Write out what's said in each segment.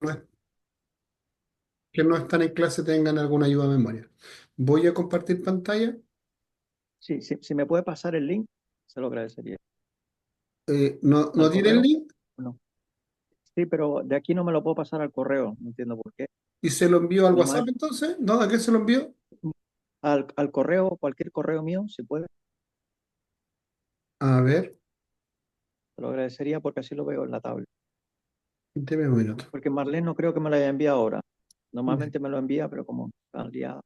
no es- que no están en clase tengan alguna ayuda de memoria. Voy a compartir pantalla. Sí, sí, si me puede pasar el link, se lo agradecería. ¿No ¿Al tiene el correo? link? No. Sí, pero de aquí no me lo puedo pasar al correo, no entiendo por qué. ¿Y se lo envío al Nomás WhatsApp entonces? ¿No? ¿A qué se lo envío? al correo, cualquier correo mío, si puede, A ver, se lo agradecería porque así lo veo en la tablet. deme un minuto. Porque Marlene no creo que me lo haya enviado ahora. Normalmente me lo envía, pero como está al día,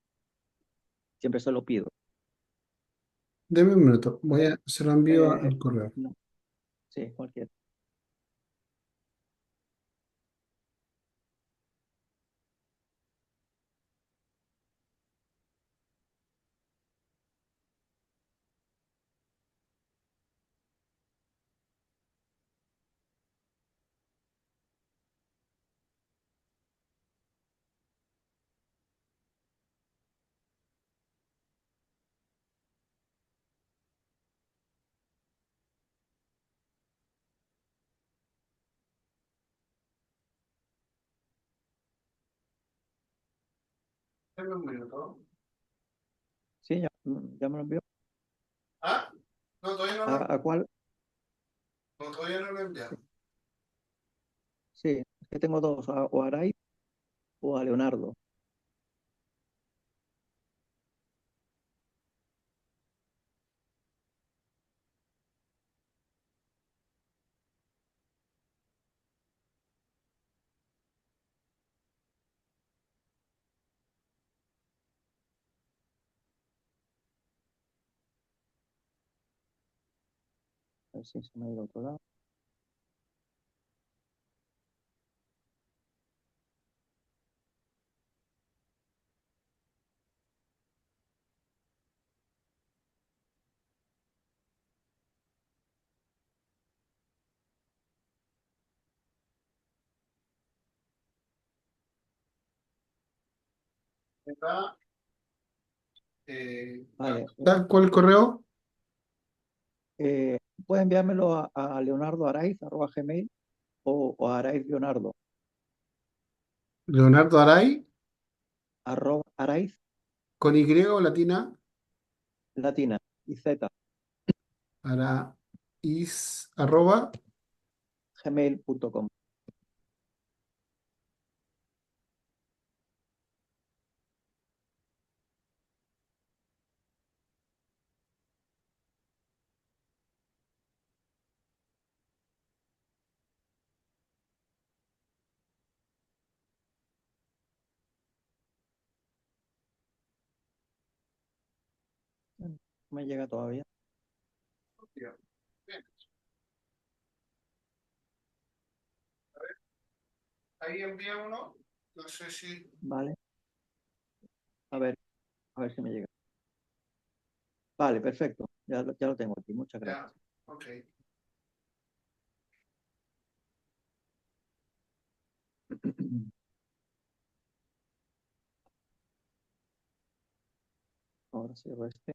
siempre se lo pido. Deme un minuto. Se lo envío Eh, al correo. no, sí, cualquier. Deme un minuto. Sí, ya, ya me lo envió. Ah, no, todavía no lo, A cuál? no, todavía no lo he Sí, enviado. sí, es que tengo dos, o a Aray o a Leonardo. A ver si se me ha ido a otro lado. Está, Vale. ¿tal cual el correo? Eh, puede enviármelo a leonardoaraiz@gmail o a Araiz Leonardo, Leonardo Aray, Araiz con Y o latina. latina y z, Araiz, arroba. gmail.com. No me llega todavía. Bien. Ahí envía uno. No sé si. Vale, a ver, a ver si me llega. Vale, perfecto. Ya lo tengo aquí. Muchas gracias. Ya, ok. Ahora cierro este.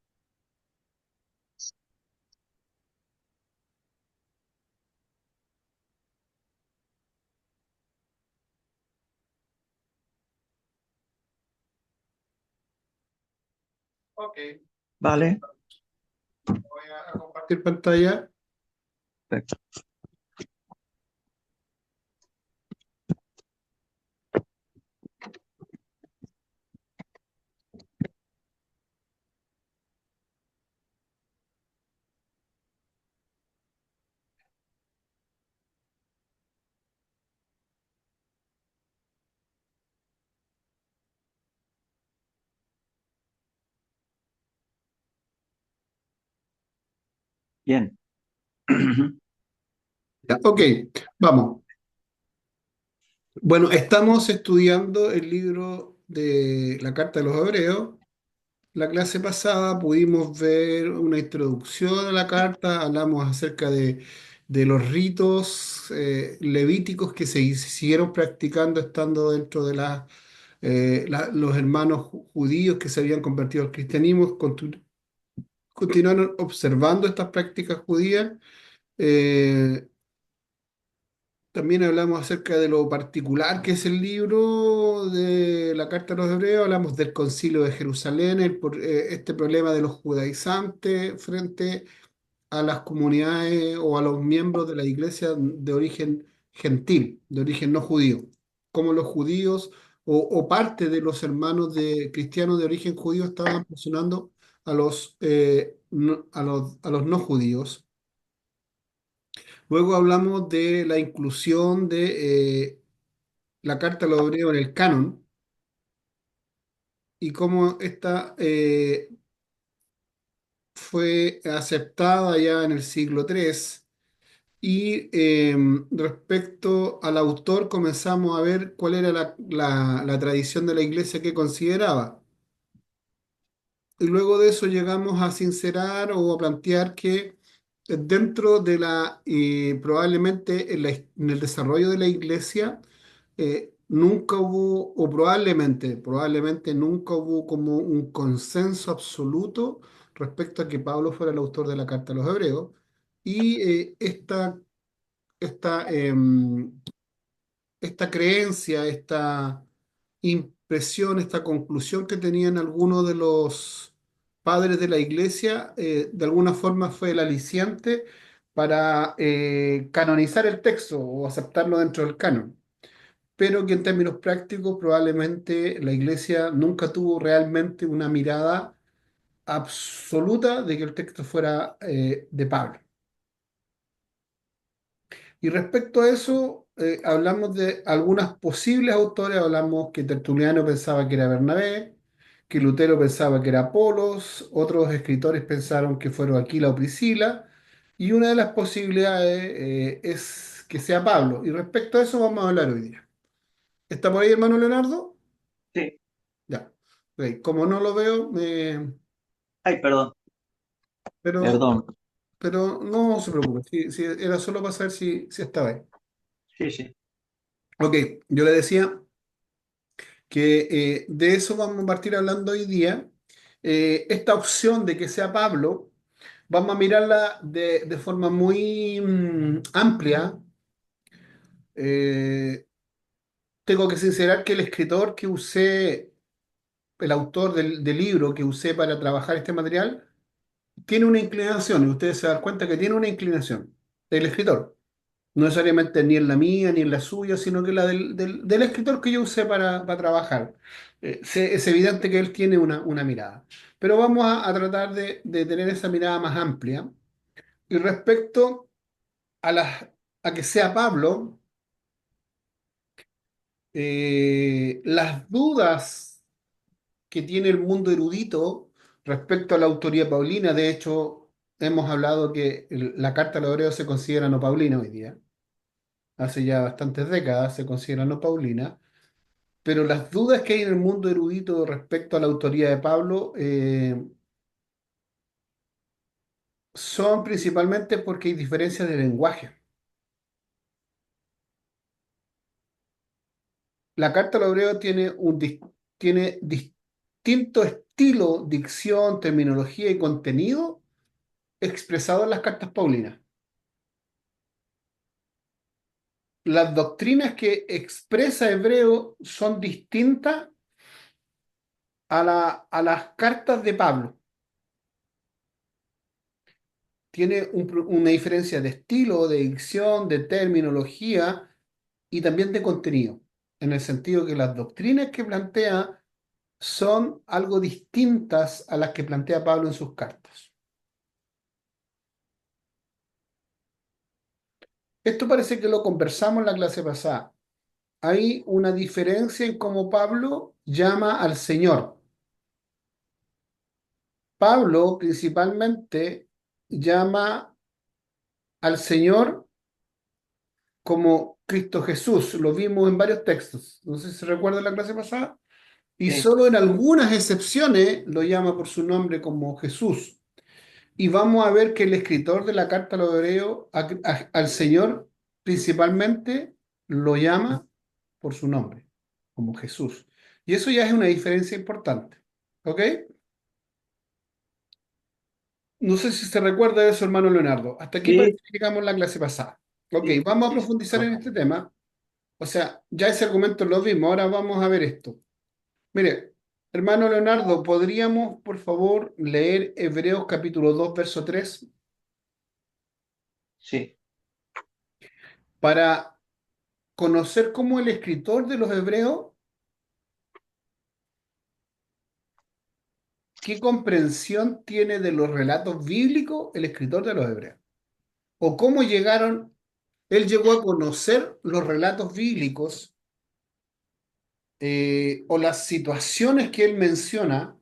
Ok. Vale, Voy a compartir pantalla. perfecto. Bien. Ya, ok, vamos. Bueno, estamos estudiando el libro de la Carta de los Hebreos. La clase pasada pudimos ver una introducción a la carta, hablamos acerca de los ritos levíticos que se siguieron practicando estando dentro de los hermanos judíos que se habían convertido al cristianismo, continuaron observando estas prácticas judías. eh, También hablamos acerca de lo particular que es el libro de la Carta a los Hebreos, hablamos del Concilio de Jerusalén, este problema de los judaizantes frente a las comunidades o a los miembros de la iglesia de origen gentil, de origen no judío, como los judíos o parte de los hermanos de cristianos de origen judío estaban presionando a los no judíos. Luego hablamos de la inclusión de la Carta a los Hebreos en el canon y cómo esta fue aceptada ya en el siglo III. Y respecto al autor comenzamos a ver cuál era la tradición de la iglesia que consideraba. Y luego de eso llegamos a sincerar o a plantear que dentro de probablemente en el desarrollo de la iglesia, nunca hubo, o probablemente nunca hubo como un consenso absoluto respecto a que Pablo fuera el autor de la carta a los hebreos. Y esta, em, esta creencia, esta impresión, esta conclusión que tenían algunos de los padres de la iglesia, de alguna forma fue el aliciente para canonizar el texto o aceptarlo dentro del canon, pero que en términos prácticos probablemente la iglesia nunca tuvo realmente una mirada absoluta de que el texto fuera de Pablo. Y respecto a eso, hablamos de algunas posibles autores, hablamos que Tertuliano pensaba que era Bernabé, que Lutero pensaba que era Apolos, otros escritores pensaron que fueron Aquila o Priscila, y una de las posibilidades es que sea Pablo. Y respecto a eso vamos a hablar hoy día. ¿Está por ahí, hermano Leonardo? Sí. Ya. Ok, como no lo veo, Ay, perdón, pero, perdón. pero no se preocupe, si era solo para saber si estaba ahí. Sí, sí, Ok, yo le decía que de eso vamos a partir hablando hoy día. Esta opción de que sea Pablo, vamos a mirarla de forma muy amplia. Eh, Tengo que sincerar que el escritor que usé, el autor del libro que usé para trabajar este material, tiene una inclinación, y ustedes se dan cuenta que tiene una inclinación, el escritor. No necesariamente ni en la mía ni en la suya, sino que la del escritor que yo usé para trabajar. Es evidente que él tiene una mirada. Pero vamos a tratar de tener esa mirada más amplia. Y respecto a, a que sea Pablo, las dudas que tiene el mundo erudito respecto a la autoría paulina, de hecho, hemos hablado que la Carta a los Hebreos se considera no paulina hoy día. Hace ya bastantes décadas se considera no paulina. Pero las dudas que hay en el mundo erudito respecto a la autoría de Pablo son principalmente porque hay diferencias de lenguaje. La Carta a los Hebreos tiene distinto estilo, dicción, terminología y contenido expresado en las cartas paulinas. Las doctrinas que expresa Hebreo son distintas a las cartas de Pablo. Tiene una diferencia de estilo, de dicción, de terminología y también de contenido, en el sentido que las doctrinas que plantea son algo distintas a las que plantea Pablo en sus cartas. Esto parece que lo conversamos en la clase pasada. Hay una diferencia en cómo Pablo llama al Señor. Pablo principalmente llama al Señor como Cristo Jesús. Lo vimos en varios textos. No sé si se recuerda la clase pasada. Y sí. solo en algunas excepciones lo llama por su nombre como Jesús. Y vamos a ver que el escritor de la carta a los hebreos, al Señor, principalmente lo llama por su nombre, como Jesús. Y eso ya es una diferencia importante. ¿Ok? No sé si se recuerda de eso, hermano Leonardo. Hasta aquí Sí, parece que llegamos en la clase pasada. Ok, Sí, vamos a sí, sí, profundizar lo en este tema. O sea, ya ese argumento lo vimos, ahora vamos a ver esto. Mire, hermano Leonardo, ¿podríamos, por favor, leer Hebreos capítulo 2 verso 3 sí, para conocer cómo el escritor de los Hebreos, qué comprensión tiene de los relatos bíblicos el escritor de los Hebreos? O cómo él llegó a conocer los relatos bíblicos o las situaciones que él menciona,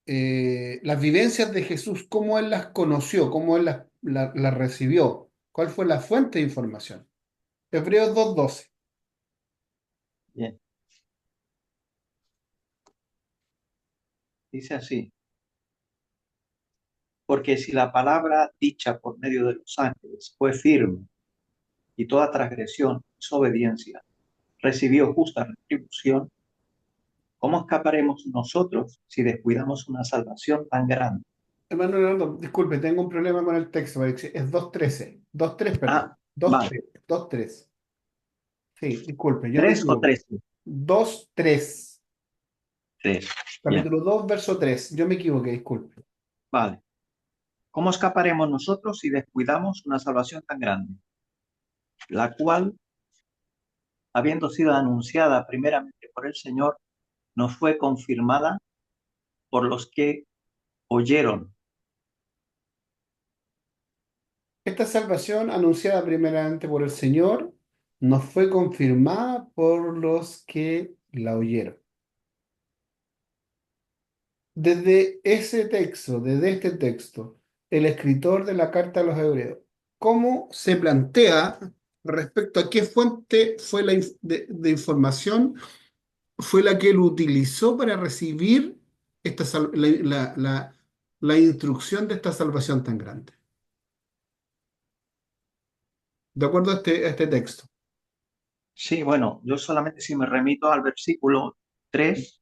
las vivencias de Jesús, cómo él las conoció, cómo él las recibió, cuál fue la fuente de información. Hebreos 2:12. bien. Dice así, porque si la palabra dicha por medio de los ángeles fue firme y toda transgresión, desobediencia, recibió justa retribución, ¿cómo escaparemos nosotros si descuidamos una salvación tan grande? Hermano Leonardo, disculpe, tengo un problema con el texto, porque es 2:13, 2:3, perdón, Ah, dos vale. tres, 2:3. Sí, disculpe, yo me ¿Tres o equivoqué. 13? 2:3, Tres. Bien, capítulo 2 verso 3. Yo me equivoqué, disculpe. vale. ¿Cómo escaparemos nosotros si descuidamos una salvación tan grande, la cual, habiendo sido anunciada primeramente por el Señor, nos fue confirmada por los que oyeron? Esta salvación, anunciada primeramente por el Señor, nos fue confirmada por los que la oyeron. Desde este texto, el escritor de la carta a los Hebreos, ¿cómo se plantea respecto a qué fuente fue de información fue la que él utilizó para recibir la instrucción de esta salvación tan grande? De acuerdo a este texto. Sí, bueno, yo solamente si me remito al versículo 3,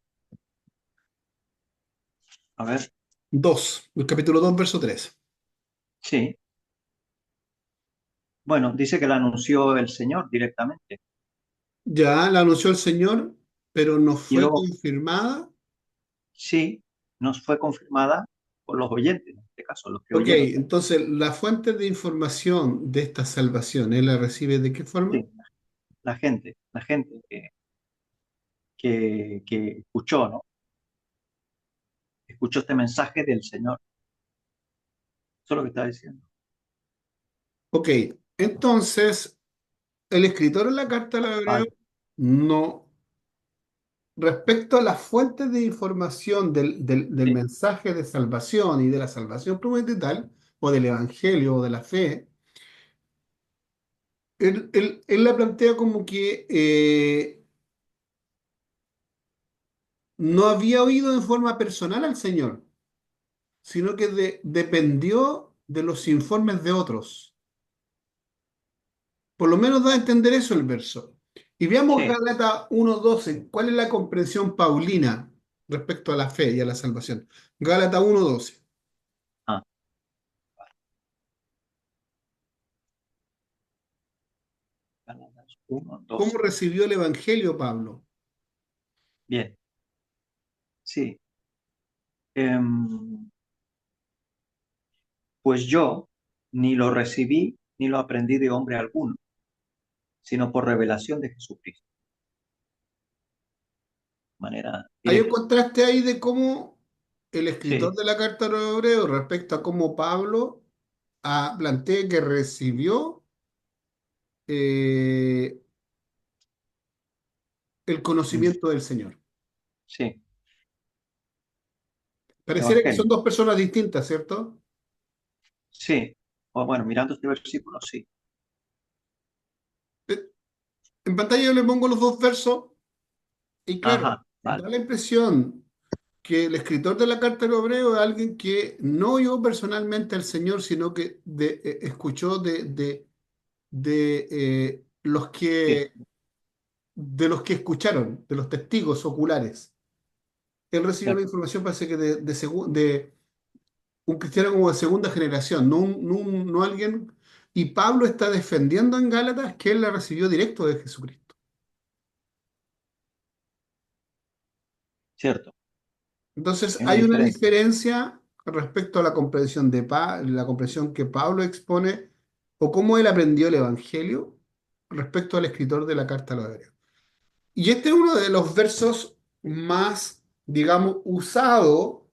a ver, 2, el capítulo 2 verso 3. sí, bueno, dice que la anunció el Señor directamente. Ya la anunció el Señor, pero no Y fue luego, confirmada. sí, nos fue confirmada por los oyentes, en este caso, los que Ok, oyeron. entonces la fuente de información de esta salvación, ¿él la recibe de qué forma? Sí, la gente que escuchó, ¿no? Escuchó este mensaje del Señor. Eso es lo que está diciendo. Ok, entonces el escritor en la carta a los Hebreos Vale, no, respecto a las fuentes de información del sí, mensaje de salvación y de la salvación prometida y tal, o del evangelio o de la fe, él la plantea como que no había oído en forma personal al Señor, sino que dependió de los informes de otros. Por lo menos da a entender eso el verso. Y veamos sí. Gálatas 1:12. ¿Cuál es la comprensión paulina respecto a la fe y a la salvación? Gálatas 1:12. Ah, 1, ¿Cómo 12. recibió el Evangelio Pablo? Bien, sí. Em, pues yo ni lo recibí ni lo aprendí de hombre alguno, sino por revelación de Jesucristo. De manera Hay un directa. contraste ahí de cómo el escritor Sí, de la carta a los Hebreos respecto a cómo Pablo plantea que recibió eh, el mm, conocimiento del Señor. sí. Pareciera que son Evangelio. dos personas distintas, ¿cierto? Sí. O bueno, mirando este versículo, sí. Eh, En pantalla yo le pongo los dos versos y claro, Ajá, vale. da la impresión que el escritor de la carta al Hebreo es alguien que no oyó personalmente al Señor, sino que escuchó Sí, de los que escucharon, de los testigos oculares. Él recibió la cierto. información, parece que de un cristiano como de segunda generación, no alguien. y Pablo está defendiendo en Gálatas que él la recibió directo de Jesucristo. cierto, Entonces, hay una hay una diferencia. diferencia respecto a la comprensión la comprensión que Pablo expone o cómo él aprendió el Evangelio respecto al escritor de la carta a los Hebreos. Y este es uno de los versos más, digamos, usado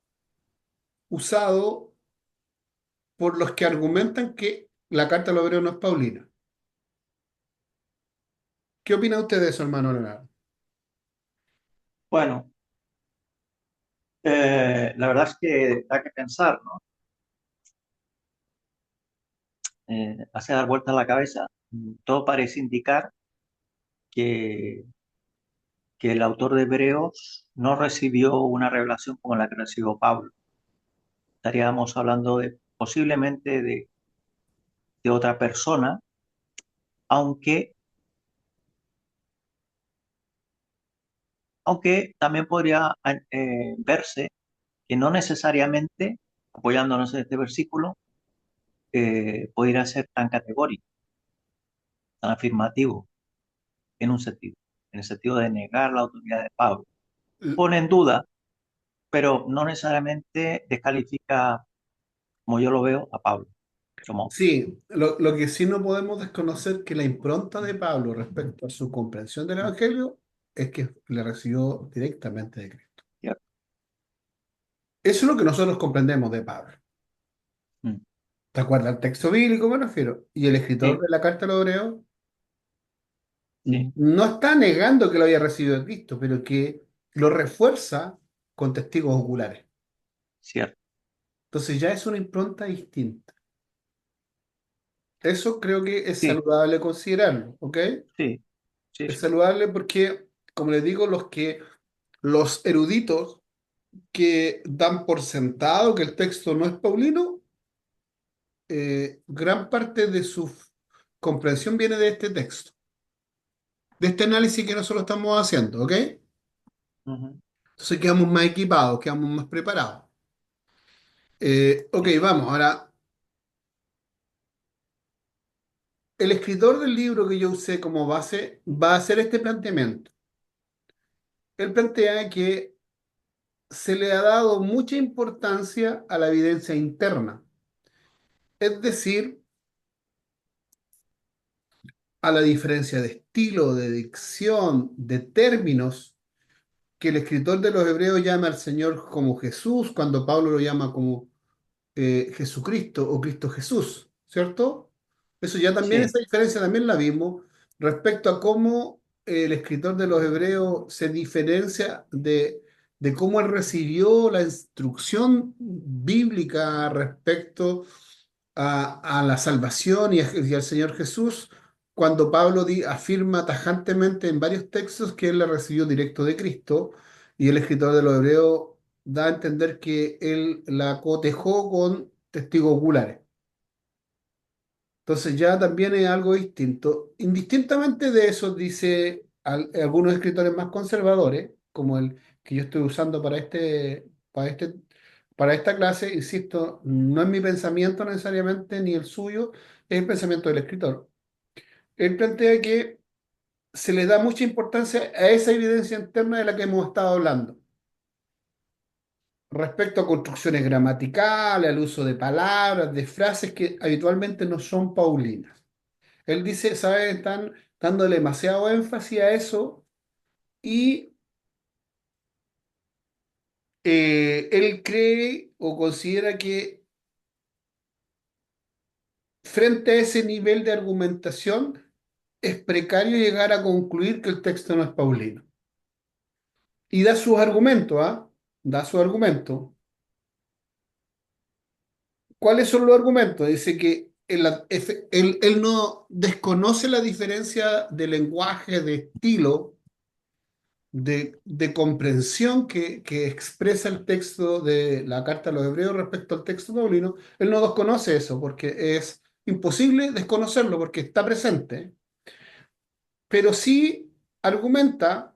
por los que argumentan que la carta a los Hebreos no es paulina. ¿Qué opina usted de eso, hermano Leonardo? Bueno, la verdad es que da que pensar, ¿no? Hace dar vueltas a la cabeza. Todo parece indicar que, que el autor de Hebreos no recibió una revelación como la que recibió Pablo. Estaríamos hablando de posiblemente de otra persona, aunque, aunque también podría verse que no necesariamente, apoyándonos en este versículo, pudiera ser tan categórico, tan afirmativo en un sentido, en el sentido de negar la autoridad de Pablo. L- Pone en duda, pero no necesariamente descalifica, como yo lo veo, a Pablo como autor. Sí, lo que sí no podemos desconocer que la impronta de Pablo respecto a su comprensión del Mm, Evangelio es que le recibió directamente de Cristo. ¿cierto? Eso es lo que nosotros comprendemos de Pablo. Mm, ¿Te acuerdas el texto bíblico, me refiero? Y el escritor sí, de la carta a los Hebreos sí, no está negando que lo haya recibido de Cristo, pero que lo refuerza con testigos oculares. cierto. Entonces ya es una impronta distinta. Eso creo que es Sí, saludable considerarlo, ¿ok? sí, sí, Es sí, saludable porque, como les digo, los eruditos que dan por sentado que el texto no es paulino, gran parte de su comprensión viene de este texto, de este análisis que nosotros estamos haciendo, ¿ok? ujú, Entonces quedamos más equipados, quedamos más preparados. Ok, sí, vamos, ahora, el escritor del libro que yo usé como base va a hacer este planteamiento. Él plantea que se le ha dado mucha importancia a la evidencia interna, es decir, a la diferencia de estilo, de dicción, de términos que el escritor de los Hebreos llama al Señor como Jesús, cuando Pablo lo llama como Jesucristo o Cristo Jesús, ¿cierto? Eso ya también, sí, esa diferencia también la vimos respecto a cómo el escritor de los Hebreos se diferencia de cómo él recibió la instrucción bíblica respecto a la salvación y al Señor Jesús, cuando Pablo afirma tajantemente en varios textos que él la recibió directo de Cristo, y el escritor de los Hebreos da a entender que él la cotejó con testigos oculares. Entonces ya también es algo distinto. Indistintamente de eso, dice algunos escritores más conservadores, como el que yo estoy usando para esta clase, insisto, no es mi pensamiento necesariamente ni el suyo, es el pensamiento del escritor. Él plantea que se le da mucha importancia a esa evidencia interna de la que hemos estado hablando respecto a construcciones gramaticales, al uso de palabras, de frases que habitualmente no son paulinas. Él dice, ¿sabes? Están dándole demasiado énfasis a eso y él cree o considera que frente a ese nivel de argumentación es precario llegar a concluir que el texto no es paulino. Y da sus argumentos, ¿ah? Da sus argumentos. ¿Cuáles son los argumentos? Dice que él no desconoce la diferencia de lenguaje, de estilo, de comprensión que expresa el texto de la carta a los hebreos respecto al texto paulino. Él no desconoce eso porque es imposible desconocerlo porque está presente, pero sí argumenta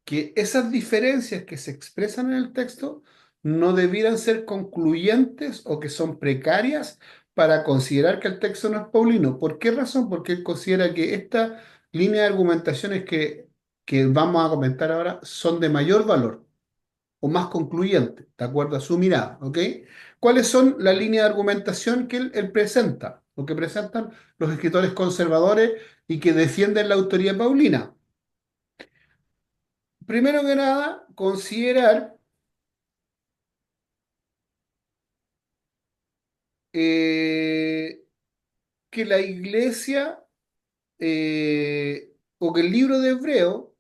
que esas diferencias que se expresan en el texto no debieran ser concluyentes o que son precarias para considerar que el texto no es paulino. ¿Por qué razón? Porque él considera que esta línea de argumentaciones que vamos a comentar ahora son de mayor valor o más concluyentes, de acuerdo a su mirada, ¿ok? ¿Cuáles son las líneas de argumentación que él presenta, o que presentan los escritores conservadores y que defienden la autoría paulina? Primero que nada, considerar eh, que la iglesia o que el libro de Hebreo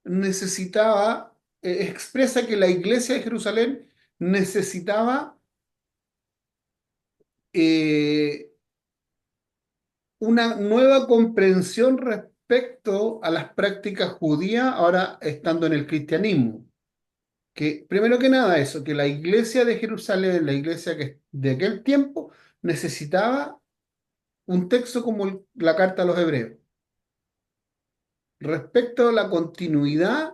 necesitaba, expresa que la iglesia de Jerusalén necesitaba eh, una nueva comprensión respecto a las prácticas judías ahora estando en el cristianismo. Que primero que nada eso, que la iglesia de Jerusalén, la iglesia que de aquel tiempo, necesitaba un texto como la carta a los hebreos, respecto a la continuidad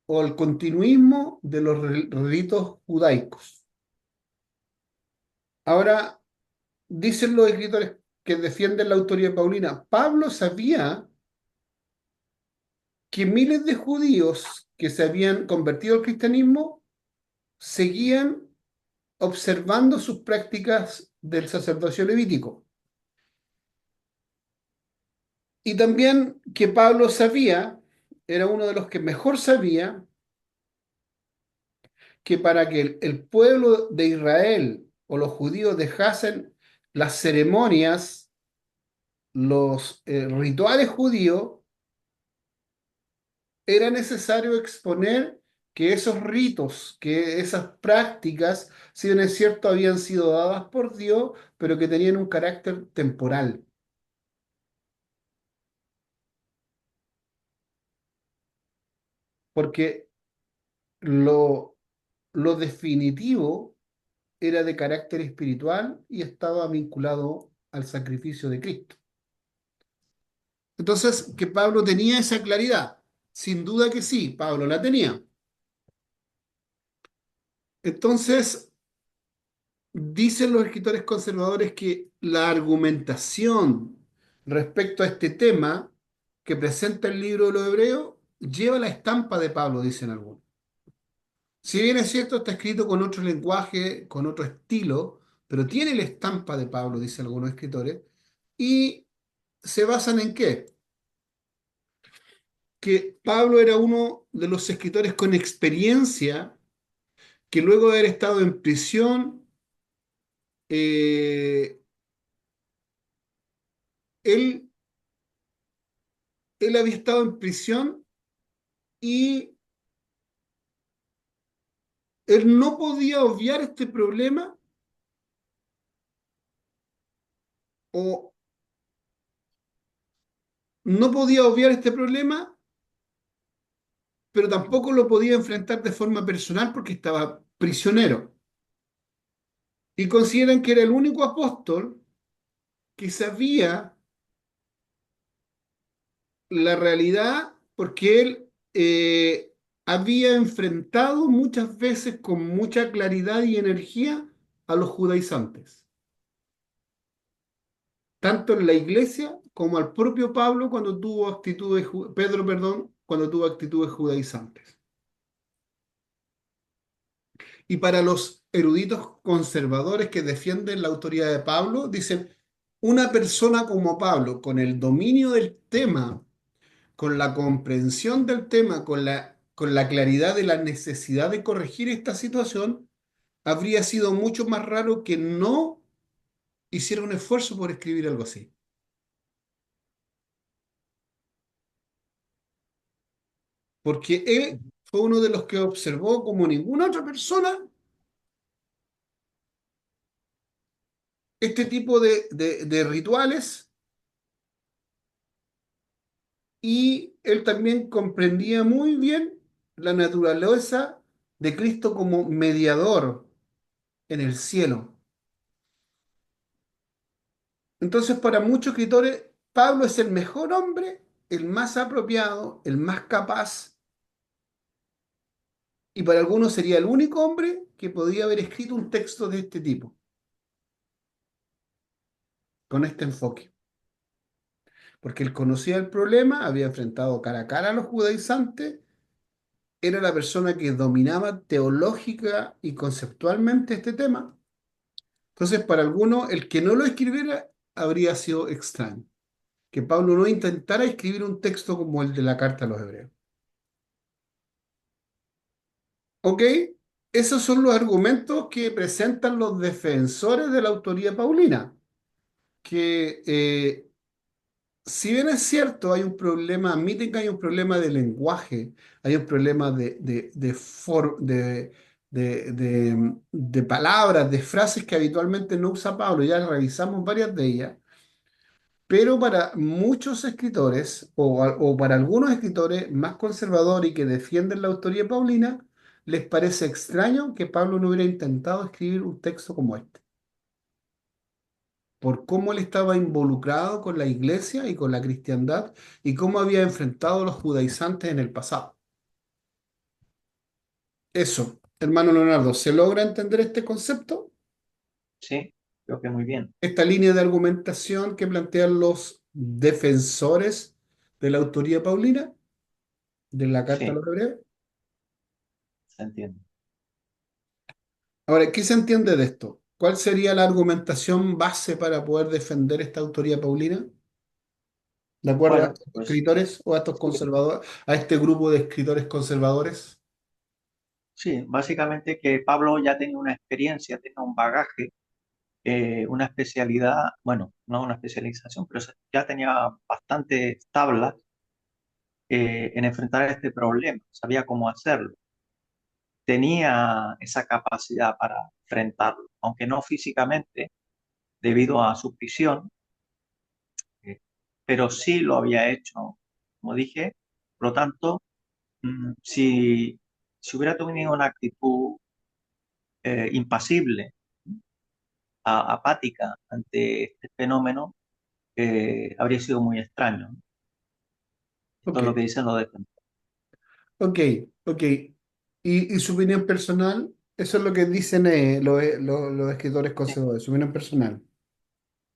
o al continuismo de los ritos judaicos. Ahora, dicen los escritores que defienden la autoría paulina, Pablo sabía que miles de judíos que se habían convertido al cristianismo seguían observando sus prácticas del sacerdocio levítico. Y también que Pablo sabía, era uno de los que mejor sabía, que para que el pueblo de Israel o los judíos dejasen las ceremonias, los rituales judíos, era necesario exponer que esos ritos, que esas prácticas, si bien es cierto, habían sido dadas por Dios, pero que tenían un carácter temporal, porque lo, lo definitivo era de carácter espiritual y estaba vinculado al sacrificio de Cristo. Entonces, que Pablo tenía esa claridad, sin duda que sí, Pablo la tenía. Entonces, dicen los escritores conservadores que la argumentación respecto a este tema que presenta el libro de los Hebreos lleva la estampa de Pablo, dicen algunos. Si bien es cierto, está escrito con otro lenguaje, con otro estilo, pero tiene la estampa de Pablo, dicen algunos escritores, y se basan en qué? Que Pablo era uno de los escritores con experiencia que luego de haber estado en prisión, eh, él, él había estado en prisión y él no podía obviar este problema o no podía obviar este problema, pero tampoco lo podía enfrentar de forma personal porque estaba prisionero. Y consideran que era el único apóstol que sabía la realidad porque él había enfrentado muchas veces con mucha claridad y energía a los judaizantes, tanto en la iglesia como al propio Pablo cuando tuvo actitudes, Pedro, perdón, cuando tuvo actitudes judaizantes. Y para los eruditos conservadores que defienden la autoridad de Pablo, dicen, una persona como Pablo, con el dominio del tema, con la comprensión del tema, con la claridad de la necesidad de corregir esta situación, habría sido mucho más raro que no hiciera un esfuerzo por escribir algo así. Porque él fue uno de los que observó como ninguna otra persona este tipo de rituales y él también comprendía muy bien la naturaleza de Cristo como mediador en el cielo. Entonces, para muchos escritores, Pablo es el mejor hombre, el más apropiado, el más capaz, y para algunos sería el único hombre que podía haber escrito un texto de este tipo. con este enfoque, porque él conocía el problema, había enfrentado cara a cara a los judaizantes, era la persona que dominaba teológica y conceptualmente este tema. Entonces, para algunos, el que no lo escribiera habría sido extraño, que Pablo no intentara escribir un texto como el de la carta a los hebreos. ¿Ok? Esos son los argumentos que presentan los defensores de la autoría paulina, que si bien es cierto, hay un problema, admiten que hay un problema de lenguaje, hay un problema de palabras, de frases que habitualmente no usa Pablo, ya revisamos varias de ellas, pero para muchos escritores, o para algunos escritores más conservadores y que defienden la autoría paulina, les parece extraño que Pablo no hubiera intentado escribir un texto como este, por cómo él estaba involucrado con la iglesia y con la cristiandad y cómo había enfrentado a los judaizantes en el pasado. Eso, hermano Leonardo, ¿se logra entender este concepto? Sí, creo que muy bien. Esta línea de argumentación que plantean los defensores de la autoría paulina, de la carta a Sí, los hebreos. se entiende. Ahora, ¿qué se entiende de esto? ¿Cuál sería la argumentación base para poder defender esta autoría paulina? ¿De acuerdo a Bueno, estos pues escritores o a estos sí, conservadores, a este grupo de escritores conservadores? sí, básicamente que Pablo ya tenía una experiencia, tenía un bagaje, una especialidad, bueno, no una especialización, pero ya tenía bastantes tablas en enfrentar este problema, sabía cómo hacerlo, tenía esa capacidad para enfrentarlo, aunque no físicamente, debido a su prisión, eh, pero sí lo había hecho, como dije. Por lo tanto, si hubiera tenido una actitud impasible, apática ante este fenómeno, habría sido muy extraño, ¿no? Esto Ok, es lo que dicen los defensores. ok, ok. Y su opinión personal? Eso es lo que dicen los escritores Sí. conservadores, su opinión personal.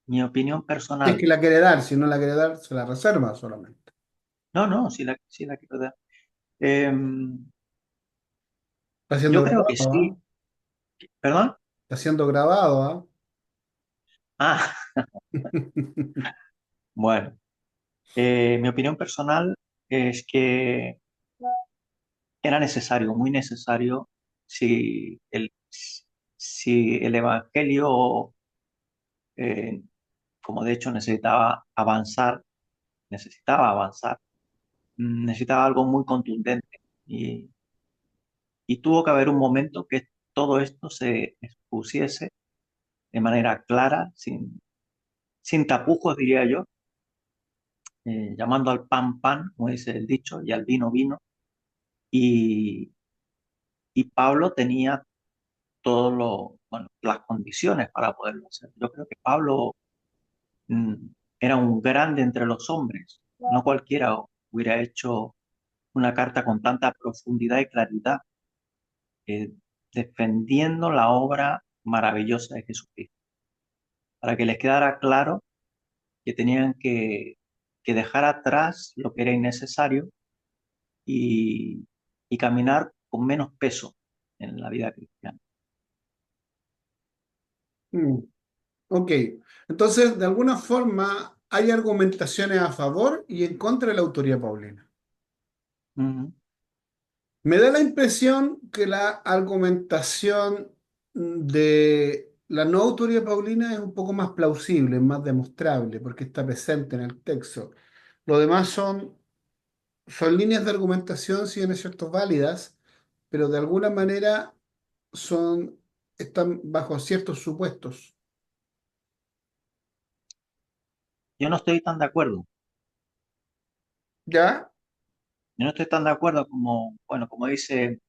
Mi opinión Si es personal, que la quiere dar, si no la quiere dar, se la reserva solamente. no, no, sí la quiero dar. Eh, Está yo siendo creo que grabado, sí, ¿ah? ¿perdón? Está siendo grabado, ¿ah? Ah, bueno, mi opinión personal es que era necesario, muy necesario, si el, si el Evangelio, eh, como de hecho necesitaba avanzar, necesitaba algo muy contundente. Y tuvo que haber un momento que todo esto se expusiese de manera clara, sin tapujos, diría yo, llamando al pan pan, como dice el dicho, y al vino vino. Y, y Pablo tenía bueno, las condiciones para poderlo hacer. Yo creo que Pablo mm, era un grande entre los hombres. No cualquiera hubiera hecho una carta con tanta profundidad y claridad, eh, defendiendo la obra maravillosa de Jesucristo, para que les quedara claro que tenían que dejar atrás lo que era innecesario y, y caminar con menos peso en la vida cristiana. Mm, ok, entonces de alguna forma hay argumentaciones a favor y en contra de la autoría paulina. Ujú. Me da la impresión que la argumentación de la no autoría paulina es un poco más plausible, más demostrable, porque está presente en el texto. Lo demás son líneas de argumentación, si bien es cierto, válidas, pero de alguna manera están bajo ciertos supuestos. Yo no estoy tan de acuerdo. ¿Ya? Yo no estoy tan de acuerdo como, bueno, como dice,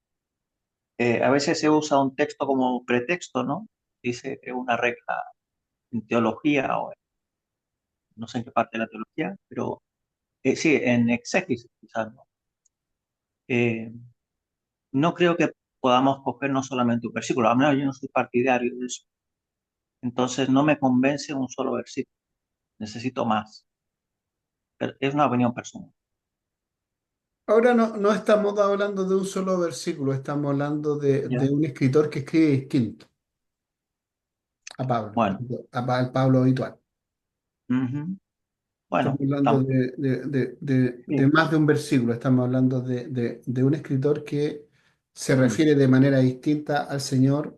a veces se usa un texto como pretexto, ¿no? Dice que una regla en teología o no sé en qué parte de la teología, pero sí, en exégesis quizás, ¿no? Eh, no creo que podamos coger no solamente un versículo, al menos yo no soy partidario de eso. Entonces no me convence un solo versículo. necesito más. Pero es una opinión personal. Ahora no estamos hablando de un solo versículo, estamos hablando de ¿Ya? un escritor que escribe distinto a Pablo, Bueno, al Pablo habitual. ujú. Estamos Bueno, hablando de sí, más de un versículo, estamos hablando de un escritor que se mm, refiere de manera distinta al Señor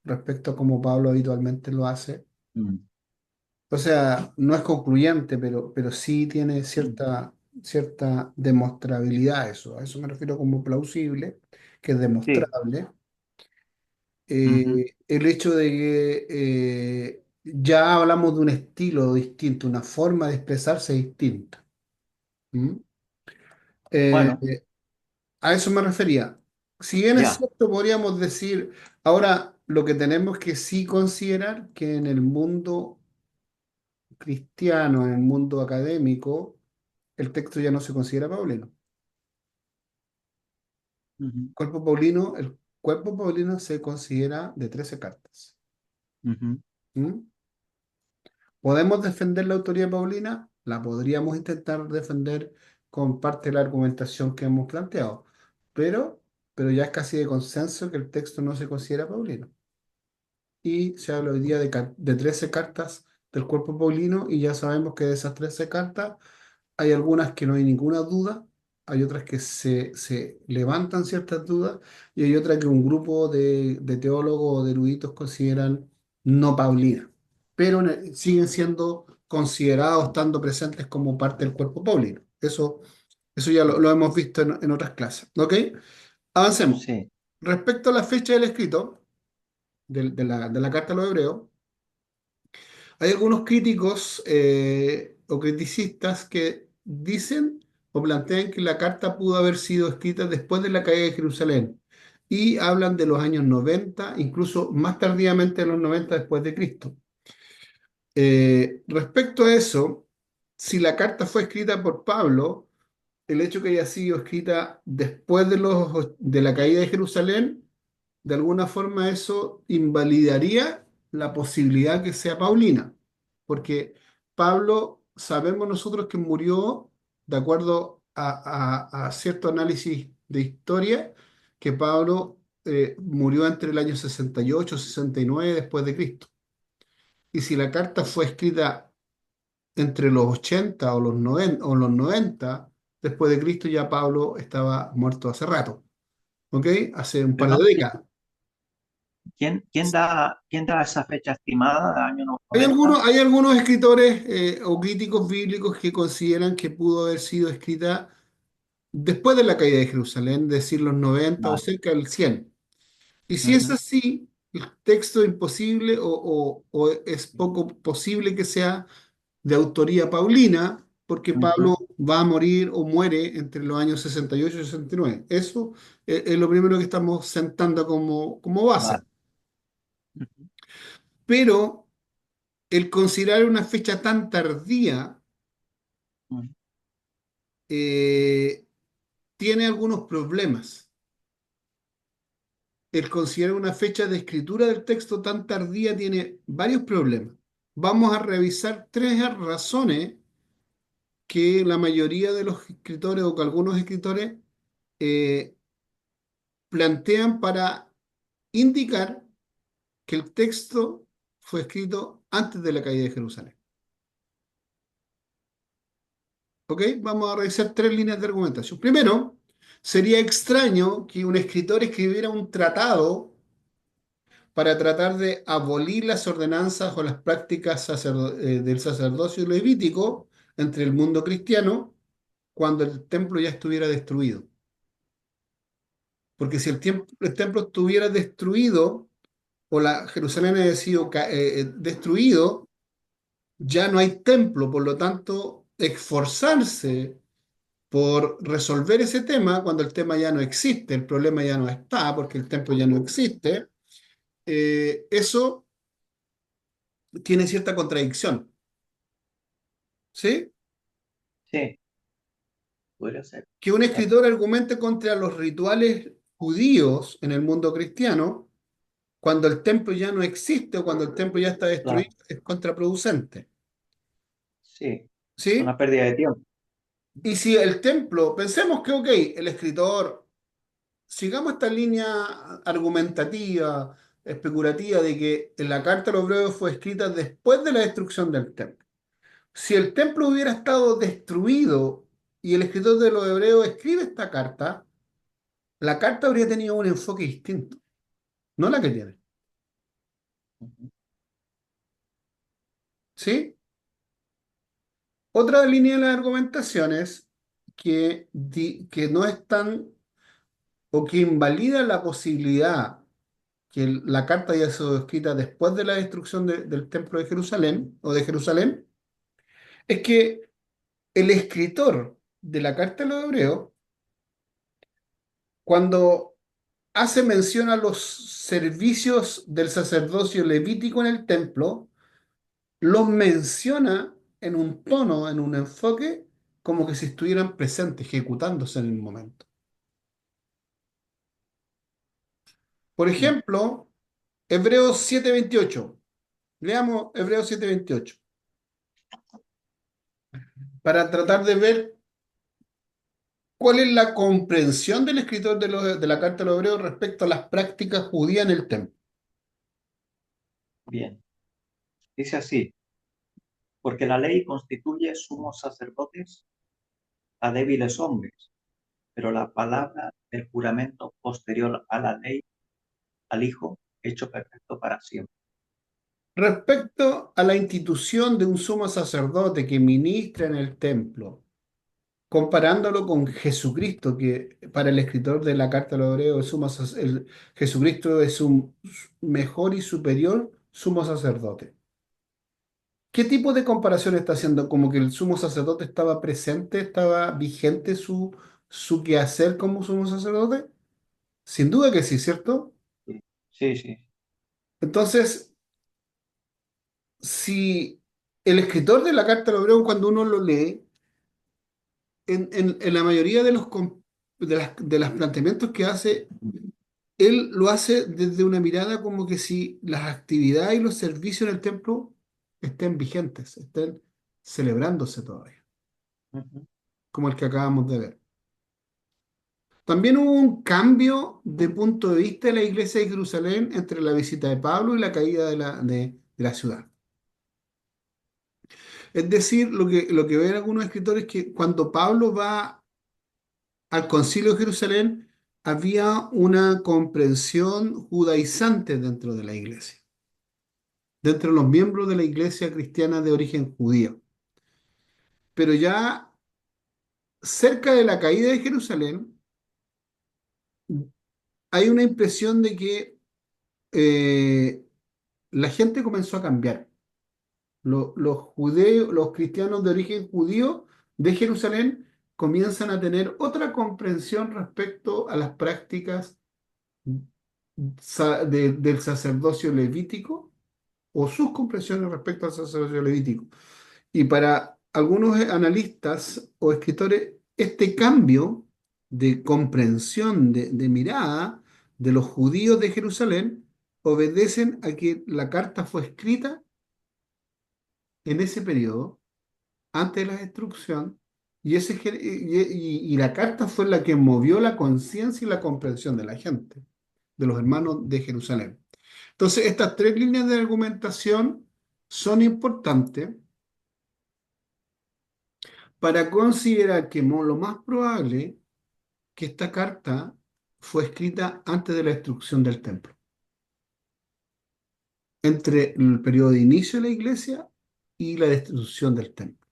respecto a como Pablo habitualmente lo hace. mm, O sea, no es concluyente, pero sí tiene mm, cierta demostrabilidad eso. A eso me refiero como plausible, que es sí, demostrable. ujú, El hecho de que ya hablamos de un estilo distinto, una forma de expresarse distinta. ¿Mm? bueno, Eh, a eso me refería. Si bien es ya, cierto, podríamos decir, ahora lo que tenemos que sí considerar que en el mundo cristiano, en el mundo académico, el texto ya no se considera paulino. ujú, El cuerpo paulino se considera de 13 cartas. ujú, ¿Mm? ¿Podemos defender la autoría paulina? La podríamos intentar defender con parte de la argumentación que hemos planteado, pero, pero ya es casi de consenso que el texto no se considera paulino. Y se habla hoy día de 13 cartas del cuerpo paulino y ya sabemos que de esas 13 cartas hay algunas que no hay ninguna duda, hay otras que se levantan ciertas dudas y hay otras que un grupo de teólogos o de eruditos consideran no paulinas, pero siguen siendo considerados, estando presentes como parte del cuerpo paulino. Eso ya lo hemos visto en otras clases. ¿Ok? Avancemos. sí, Respecto a la fecha del escrito de la carta a los hebreos, hay algunos críticos o criticistas que dicen o plantean que la carta pudo haber sido escrita después de la caída de Jerusalén y hablan de los años 90, incluso más tardíamente de los 90 después de Cristo. Respecto a eso, si la carta fue escrita por Pablo, el hecho que haya sido escrita después de la caída de Jerusalén, de alguna forma eso invalidaría la posibilidad que sea Paulina, porque Pablo, sabemos nosotros que murió, de acuerdo a cierto análisis de historia, que Pablo murió entre el año 68 y 69 después de Cristo. Y si la carta fue escrita entre los 80 o los 90 después de Cristo, ya Pablo estaba muerto hace rato, ¿ok? Hace un par pero de no sé, décadas. ¿quién da esa fecha estimada del año Hay 90? algunos escritores o críticos bíblicos que consideran que pudo haber sido escrita después de la caída de Jerusalén, es decir, los 90 o Vale, cerca del 100. Y si es ujú, así, el texto es imposible o es poco posible que sea de autoría paulina, porque ujú, Pablo va a morir o muere entre los años 68 y 69. Eso es lo primero que estamos sentando como base. vale, ujú, Pero el considerar una fecha tan tardía ujú, eh, tiene algunos problemas. El considerar una fecha de escritura del texto tan tardía tiene varios problemas. Vamos a revisar tres razones que la mayoría de los escritores o que algunos escritores eh, plantean para indicar que el texto fue escrito antes de la caída de Jerusalén. ¿Ok? Vamos a revisar tres líneas de argumentación. Primero, sería extraño que un escritor escribiera un tratado para tratar de abolir las ordenanzas o las prácticas del sacerdocio levítico entre el mundo cristiano cuando el templo ya estuviera destruido. Porque si el templo estuviera destruido o la Jerusalén haya sido destruido, ya no hay templo, por lo tanto, esforzarse por resolver ese tema cuando el tema ya no existe, el problema ya no está, porque el templo ya no existe, eso tiene cierta contradicción, ¿sí? sí, podría ser. Que un Eh, escritor argumente contra los rituales judíos en el mundo cristiano cuando el templo ya no existe o cuando el templo ya está destruido Claro, es contraproducente. Sí, una ¿sí? pérdida de tiempo. Y si el templo, pensemos que, ok, el escritor, sigamos esta línea argumentativa, especulativa, de que la carta a los hebreos fue escrita después de la destrucción del templo. Si el templo hubiera estado destruido y el escritor de los hebreos escribe esta carta, la carta habría tenido un enfoque distinto, no la que tiene. Ujú. ¿Sí? Otra línea de las argumentaciones que no están o que invalida la posibilidad que la carta haya sido escrita después de la destrucción del templo de Jerusalén o de Jerusalén, es que el escritor de la carta de los hebreos, cuando hace mención a los servicios del sacerdocio levítico en el templo, los menciona en un tono, en un enfoque, como que si estuvieran presentes, ejecutándose en el momento. Por Mm. ejemplo, Hebreos 7:28. Leamos Hebreos 7:28 para tratar de ver cuál es la comprensión del escritor de la carta a los Hebreos respecto a las prácticas judías en el templo. Bien, dice así, porque la ley constituye sumos sacerdotes a débiles hombres, pero la palabra del juramento posterior a la ley, al Hijo, hecho perfecto para siempre. Respecto a la institución de un sumo sacerdote que ministra en el templo, comparándolo con Jesucristo, que para el escritor de la carta a los Hebreos, Jesucristo es un mejor y superior sumo sacerdote. ¿Qué tipo de comparación está haciendo? ¿Como que el sumo sacerdote estaba presente, estaba vigente su quehacer como sumo sacerdote? Sin duda que sí, ¿cierto? Sí, sí, sí. Entonces, si el escritor de la carta a los Hebreos, cuando uno lo lee, en la mayoría de las planteamientos que hace, él lo hace desde una mirada como que si las actividades y los servicios en el templo estén vigentes, estén celebrándose todavía, Ujú. como el que acabamos de ver. También hubo un cambio de punto de vista de la iglesia de Jerusalén entre la visita de Pablo y la caída de la ciudad. Es decir, lo que ven algunos escritores es que cuando Pablo va al concilio de Jerusalén, había una comprensión judaizante dentro de la iglesia, dentro de los miembros de la iglesia cristiana de origen judío. Pero ya cerca de la caída de Jerusalén, hay una impresión de que eh, la gente comenzó a cambiar. Los judeos, los cristianos de origen judío de Jerusalén comienzan a tener otra comprensión respecto a las prácticas del sacerdocio levítico o sus comprensiones respecto al sacerdocio levítico. Y para algunos analistas o escritores, este cambio de comprensión, de mirada de los judíos de Jerusalén obedecen a que la carta fue escrita en ese periodo, antes de la destrucción, y la carta fue la que movió la conciencia y la comprensión de la gente, de los hermanos de Jerusalén. Entonces, estas tres líneas de argumentación son importantes para considerar que lo más probable que esta carta fue escrita antes de la destrucción del templo, entre el periodo de inicio de la iglesia y la destrucción del templo,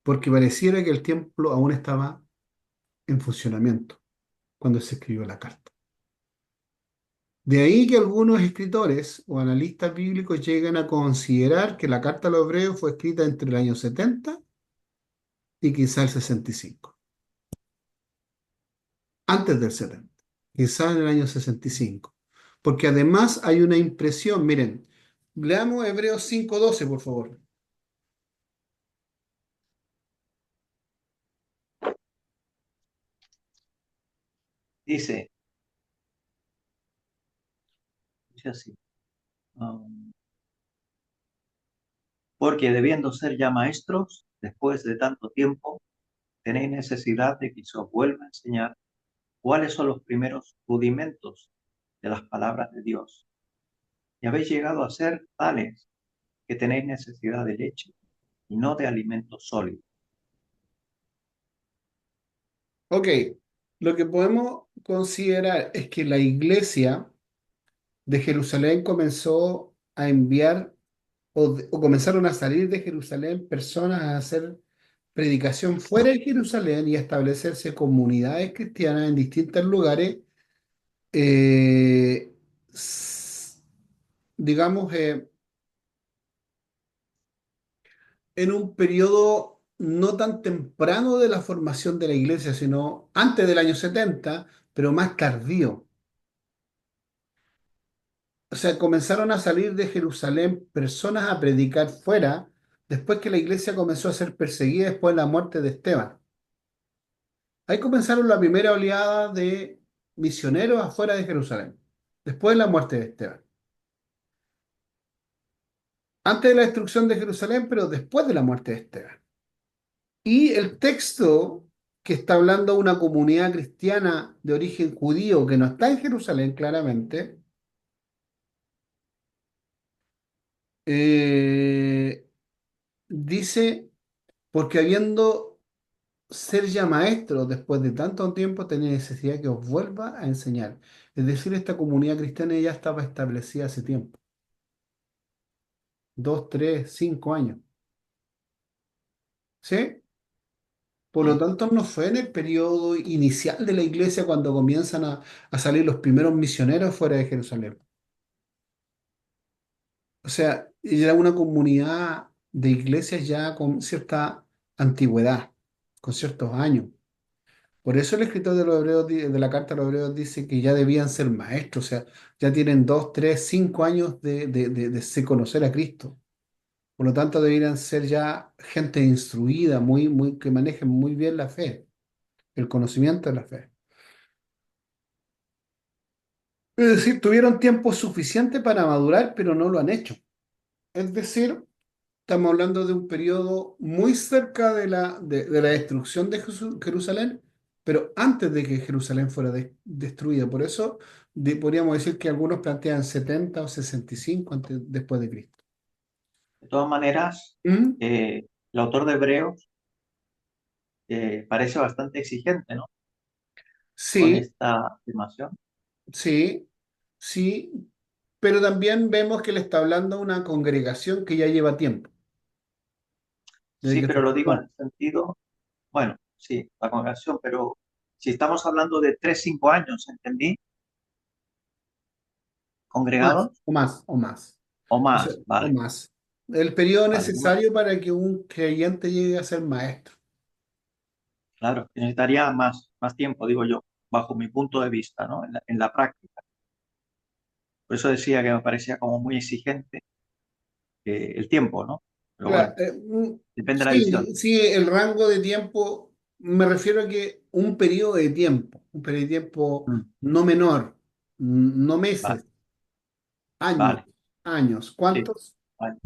porque pareciera que el templo aún estaba en funcionamiento cuando se escribió la carta. De ahí que algunos escritores o analistas bíblicos llegan a considerar que la carta a los hebreos fue escrita entre el año 70 y quizá el 65, antes del 70, quizá en el año 65. Porque además hay una impresión, miren, leamos Hebreos 5:12, por favor. Dice, dice así. um, porque debiendo ser ya maestros, después de tanto tiempo, tenéis necesidad de que se os vuelva a enseñar cuáles son los primeros rudimentos de las palabras de Dios. Y habéis llegado a ser tales que tenéis necesidad de leche y no de alimento sólido. Ok, lo que podemos considerar es que la iglesia de Jerusalén comenzó a enviar o comenzaron a salir de Jerusalén personas a hacer predicación fuera de Jerusalén y a establecerse comunidades cristianas en distintos lugares, eh, s- digamos, en un periodo no tan temprano de la formación de la iglesia, sino antes del año 70, pero más tardío. O sea, comenzaron a salir de Jerusalén personas a predicar fuera, después que la iglesia comenzó a ser perseguida después de la muerte de Esteban. Ahí comenzaron la primera oleada de misioneros afuera de Jerusalén, después de la muerte de Esteban. Antes de la destrucción de Jerusalén, pero después de la muerte de Esteban. Y el texto que está hablando de una comunidad cristiana de origen judío que no está en Jerusalén claramente, eh, dice, porque habiendo ser ya maestro después de tanto tiempo, tenía necesidad que os vuelva a enseñar. Es decir, esta comunidad cristiana ya estaba establecida hace tiempo, 2, 3, 5 años. ¿Sí? Por lo ¿Mm? tanto, no fue en el periodo inicial de la iglesia cuando comienzan a salir los primeros misioneros fuera de Jerusalén. O sea, era una comunidad de iglesias ya con cierta antigüedad, con ciertos años. Por eso el escritor de los Hebreos, de la carta a los Hebreos dice que ya debían ser maestros, o sea, ya tienen 2, 3, 5 años de conocer a Cristo. Por lo tanto, deberían ser ya gente instruida, que manejen muy bien la fe, el conocimiento de la fe. Es decir, tuvieron tiempo suficiente para madurar, pero no lo han hecho. Es decir, estamos hablando de un periodo muy cerca de la destrucción de Jerusalén, pero antes de que Jerusalén fuera destruida. Por eso podríamos decir que algunos plantean 70 o 65 después de Cristo. De todas maneras, ¿Mm? el autor de Hebreos parece bastante exigente, ¿no? Con Sí, esta afirmación. sí, sí, pero también vemos que le está hablando a una congregación que ya lleva tiempo, desde Sí, que se pero lo digo en formó. el sentido, bueno, sí, la congregación, pero si estamos hablando de 3, 5 años, ¿entendí? Más, Congregados o más, o más. o O sea, más, o vale, más. El periodo vale. necesario para que un creyente llegue a ser maestro. Claro, necesitaría más tiempo, digo yo, bajo mi punto de vista, ¿no? En la práctica. Por eso decía que me parecía como muy exigente el tiempo, ¿no? Pero bueno, depende de la visión. Sí, sí, el rango de tiempo, me refiero a que un periodo de tiempo Mm, no menor, no vale, meses, años, vale, años. sí, ¿Cuántos? vale,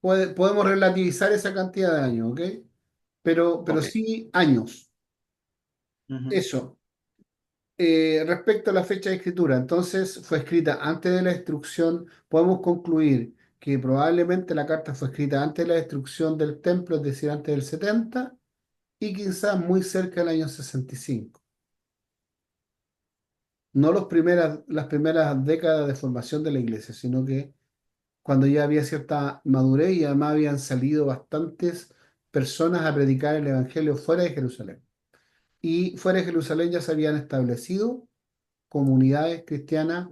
Podemos relativizar esa cantidad de años, ¿ok? Pero ok. sí años. Ujú. Eso. Respecto a la fecha de escritura, entonces fue escrita antes de la destrucción, podemos concluir que probablemente la carta fue escrita antes de la destrucción del templo, es decir, antes del 70 y quizás muy cerca del año 65. No las primeras décadas de formación de la iglesia, sino que cuando ya había cierta madurez y además habían salido bastantes personas a predicar el evangelio fuera de Jerusalén. Y fuera de Jerusalén ya se habían establecido comunidades cristianas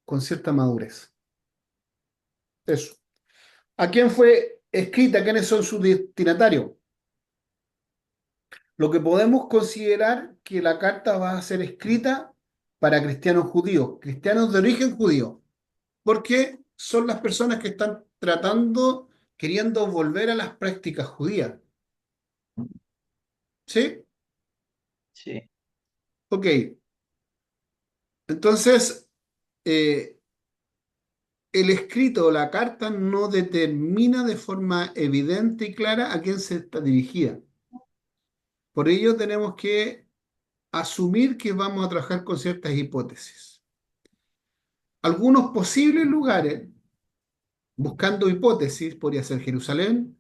con cierta madurez. Eso. ¿A quién fue escrita? ¿Quiénes son sus destinatarios? Lo que podemos considerar que la carta va a ser escrita para cristianos de origen judío, porque son las personas que están queriendo volver a las prácticas judías. ¿Sí? Sí, Ok. Entonces, eh, el escrito o la carta no determina de forma evidente y clara a quién se está dirigida. Por ello tenemos que asumir que vamos a trabajar con ciertas hipótesis. Algunos posibles lugares, buscando hipótesis, podría ser Jerusalén,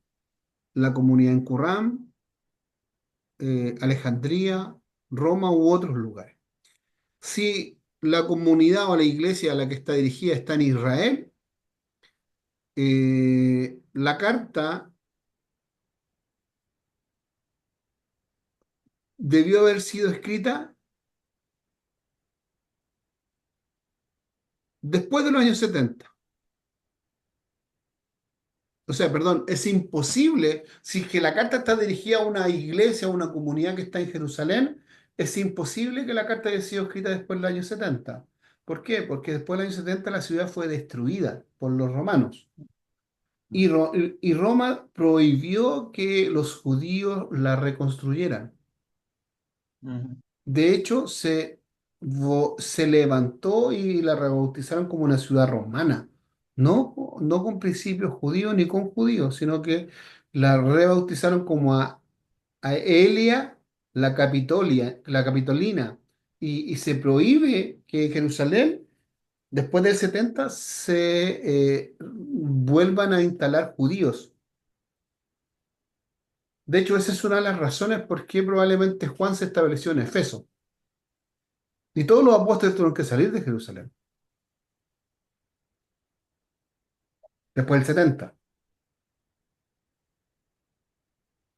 la comunidad en Qumran, Alejandría, Roma u otros lugares. Si la comunidad o la iglesia a la que está dirigida está en Israel, la carta debió haber sido escrita después de los años 70. O sea, perdón, es imposible, si es que la carta está dirigida a una iglesia, a una comunidad que está en Jerusalén, es imposible que la carta haya sido escrita después del año 70. ¿Por qué? Porque después del año 70 la ciudad fue destruida por los romanos. Y Roma prohibió que los judíos la reconstruyeran. Ujú, De hecho, se levantó y la rebautizaron como una ciudad romana. No, no con principios judíos ni con judíos, sino que la rebautizaron como a Elia, la Capitolina. Y se prohíbe que en Jerusalén, después del 70, se vuelvan a instalar judíos. De hecho, esa es una de las razones por qué probablemente Juan se estableció en Efeso. Y todos los apóstoles tuvieron que salir de Jerusalén después del 70.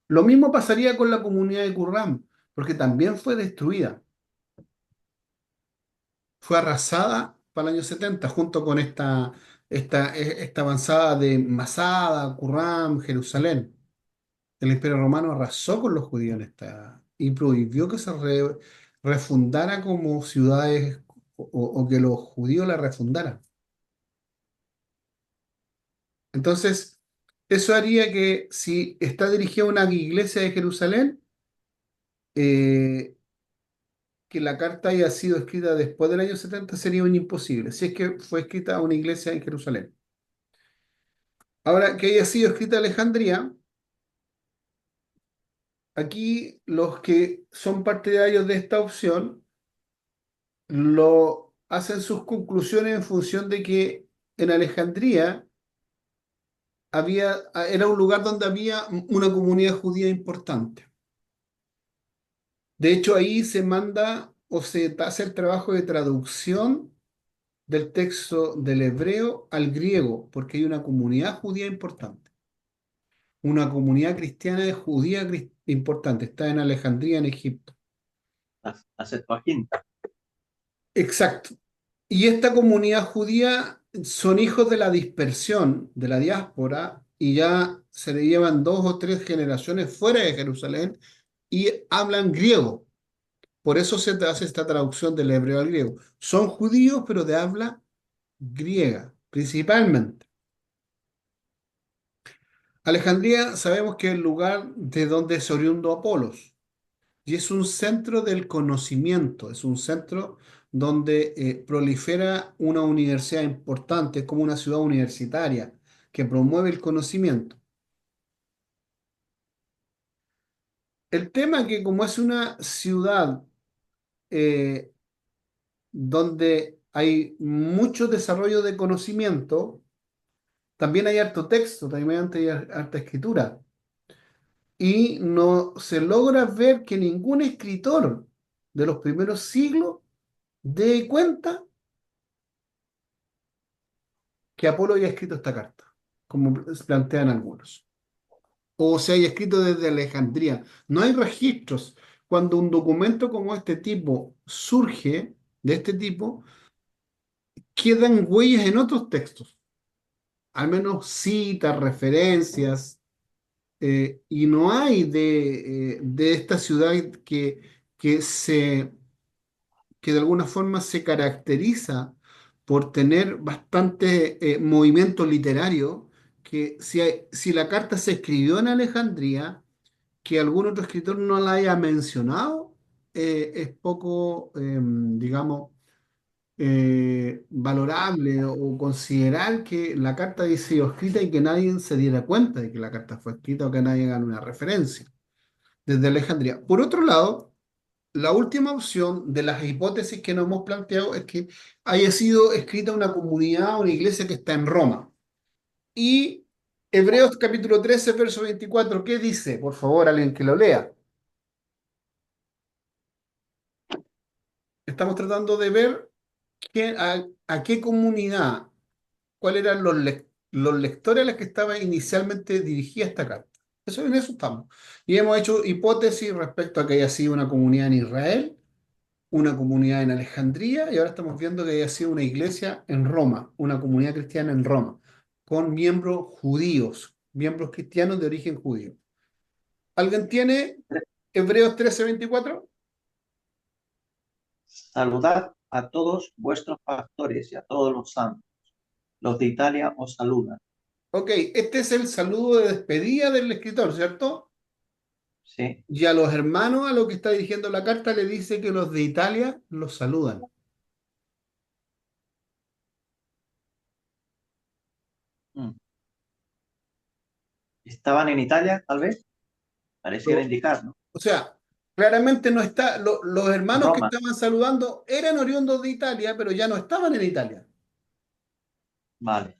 Lo mismo pasaría con la comunidad de Qumran, porque también fue destruida, fue arrasada para el año 70, junto con esta avanzada de Masada, Qumran, Jerusalén. El Imperio Romano arrasó con los judíos y prohibió que se refundara como ciudades o que los judíos la refundaran. Entonces, eso haría que si está dirigida a una iglesia de Jerusalén, eh, que la carta haya sido escrita después del año 70 sería un imposible, si es que fue escrita a una iglesia en Jerusalén. Ahora, que haya sido escrita a Alejandría, aquí los que son partidarios de esta opción lo hacen sus conclusiones en función de que en Alejandría era un lugar donde había una comunidad judía importante. De hecho, ahí se manda o se hace el trabajo de traducción del texto del hebreo al griego, porque hay una comunidad judía importante, una comunidad cristiana judía importante, está en Alejandría, en Egipto. la Septuaginta. Exacto. Y esta comunidad judía son hijos de la dispersión, de la diáspora, y ya se le llevan dos o tres generaciones fuera de Jerusalén y hablan griego. Por eso se te hace esta traducción del hebreo al griego. Son judíos, pero de habla griega, principalmente. Alejandría sabemos que es el lugar de donde se oriundó Apolos y es un centro del conocimiento, es un centro donde prolifera una universidad importante, es como una ciudad universitaria que promueve el conocimiento. El tema es que como es una ciudad eh, donde hay mucho desarrollo de conocimiento, también hay harto texto, también hay harta escritura. Y no se logra ver que ningún escritor de los primeros siglos dé cuenta que Apolo haya escrito esta carta, como plantean algunos, o se haya escrito desde Alejandría. No hay registros. Cuando un documento como este tipo surge, de este tipo, quedan huellas en otros textos, al menos citas, referencias, y no hay de esta ciudad que se que de alguna forma se caracteriza por tener bastante movimiento literario, que si la carta se escribió en Alejandría, que algún otro escritor no la haya mencionado, es poco, digamos, valorable o considerar que la carta haya sido escrita y que nadie se diera cuenta de que la carta fue escrita o que nadie haga una referencia desde Alejandría. Por otro lado, la última opción de las hipótesis que nos hemos planteado es que haya sido escrita una comunidad, una iglesia que está en Roma. Y Hebreos capítulo 13 verso 24, ¿qué dice? Por favor, alguien que lo lea. Estamos tratando de ver a qué comunidad, cuáles eran los lectores a los que estaba inicialmente dirigida esta carta. Eso, en eso estamos. Y hemos hecho hipótesis respecto a que haya sido una comunidad en Israel, una comunidad en Alejandría, y ahora estamos viendo que haya sido una iglesia en Roma, una comunidad cristiana en Roma, con miembros judíos, miembros cristianos de origen judío. ¿Alguien tiene Hebreos 13:24? Saludad a todos vuestros pastores y a todos los santos. Los de Italia os saludan. Ok, este es el saludo de despedida del escritor, ¿cierto? Sí. Y a los hermanos a los que está dirigiendo la carta le dice que los de Italia los saludan. Mm. ¿Estaban en Italia, tal vez? Pareciera Lo- indicar, ¿no? O sea, claramente no está, los hermanos que Roma. estaban saludando eran oriundos de Italia, pero ya no estaban en Italia. Vale.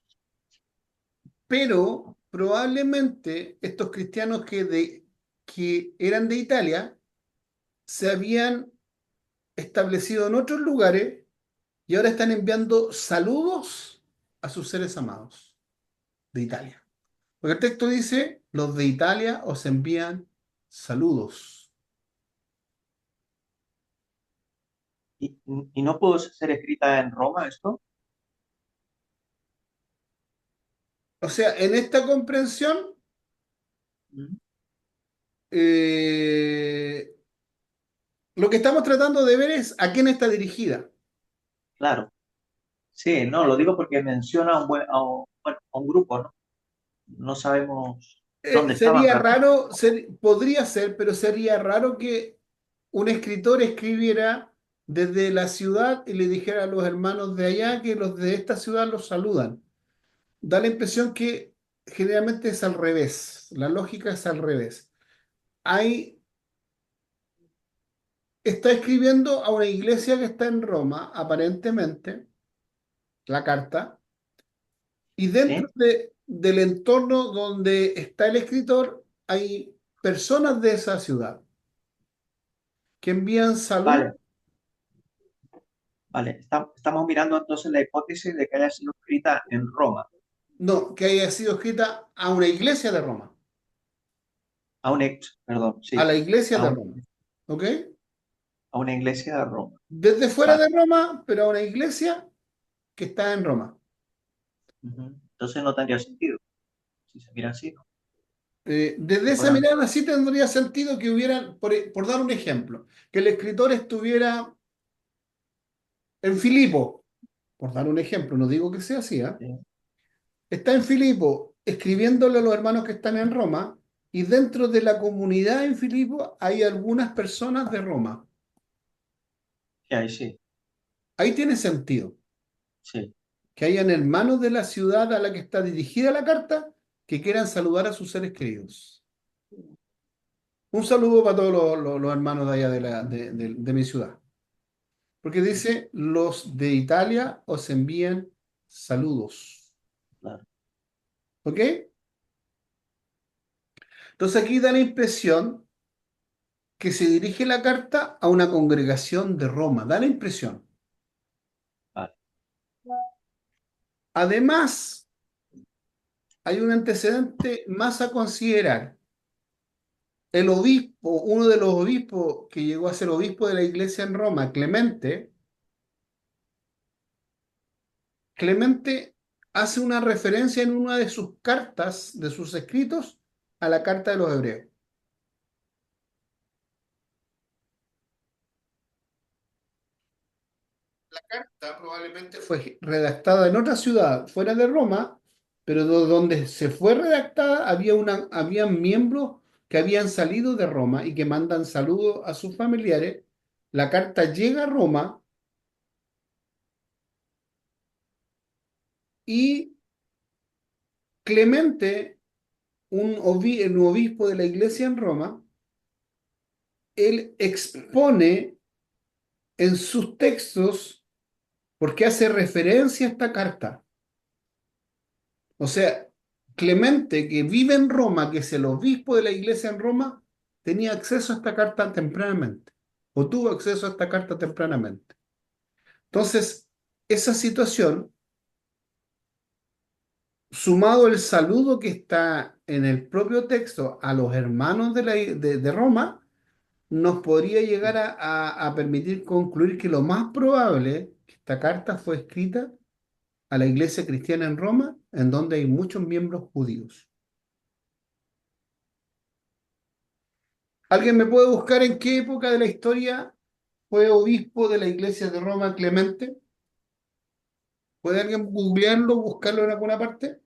Pero probablemente estos cristianos que eran de Italia se habían establecido en otros lugares y ahora están enviando saludos a sus seres amados de Italia. Porque el texto dice, los de Italia os envían saludos. ¿Y no pudo ser escrita en Roma esto? O sea, en esta comprensión, Mm. eh, lo que estamos tratando de ver es a quién está dirigida. Claro. Sí, no, lo digo porque menciona bueno, a un grupo, ¿no? No sabemos dónde estaban Sería realmente. raro, podría ser, pero sería raro que un escritor escribiera desde la ciudad y le dijera a los hermanos de allá que los de esta ciudad los saludan. Da la impresión que generalmente es al revés, la lógica es al revés. Hay, está escribiendo a una iglesia que está en Roma, aparentemente, la carta, y dentro ¿Sí? del entorno donde está el escritor hay personas de esa ciudad que envían salud, Vale, vale. Estamos mirando entonces la hipótesis de que haya sido escrita en Roma, no, que haya sido escrita a una iglesia de Roma, perdón, a sí, la iglesia a, de un- Roma, ¿ok? a una iglesia de Roma. Desde fuera Vale. de Roma, pero a una iglesia que está en Roma. Ujú. Entonces no tendría sentido, si se mira así, ¿no? Desde Que esa fueran mirada sí tendría sentido que hubieran, por dar un ejemplo, que el escritor estuviera en Filipo, por dar un ejemplo, no digo que sea así, ¿ah? sí, Está en Filipo escribiéndole a los hermanos que están en Roma y dentro de la comunidad en Filipo hay algunas personas de Roma. sí, ahí sí, Ahí tiene sentido sí, que hayan hermanos de la ciudad a la que está dirigida la carta que quieran saludar a sus seres queridos. Un saludo para todos los hermanos de allá de mi ciudad. Porque dice, los de Italia os envían saludos. claro. ¿Ok? Entonces aquí da la impresión que se dirige la carta a una congregación de Roma. Da la impresión. Vale. Además, hay un antecedente más a considerar. El obispo, uno de los obispos que llegó a ser obispo de la iglesia en Roma, Clemente hace una referencia en una de sus cartas, de sus escritos, a la carta de los hebreos. La carta probablemente fue redactada en otra ciudad fuera de Roma, pero donde se fue redactada había miembros que habían salido de Roma y que mandan saludos a sus familiares. La carta llega a Roma Y Clemente, un obispo de la iglesia en Roma, él expone en sus textos, porque hace referencia a esta carta. O sea, Clemente, que vive en Roma, que es el obispo de la iglesia en Roma, tenía acceso a esta carta tempranamente, o tuvo acceso a esta carta tempranamente. Entonces, esa situación, sumado el saludo que está en el propio texto a los hermanos de Roma, nos podría llegar a permitir concluir que lo más probable es que esta carta fue escrita a la iglesia cristiana en Roma, en donde hay muchos miembros judíos. ¿Alguien me puede buscar en qué época de la historia fue obispo de la iglesia de Roma Clemente? ¿Puede alguien googlearlo, buscarlo en alguna parte?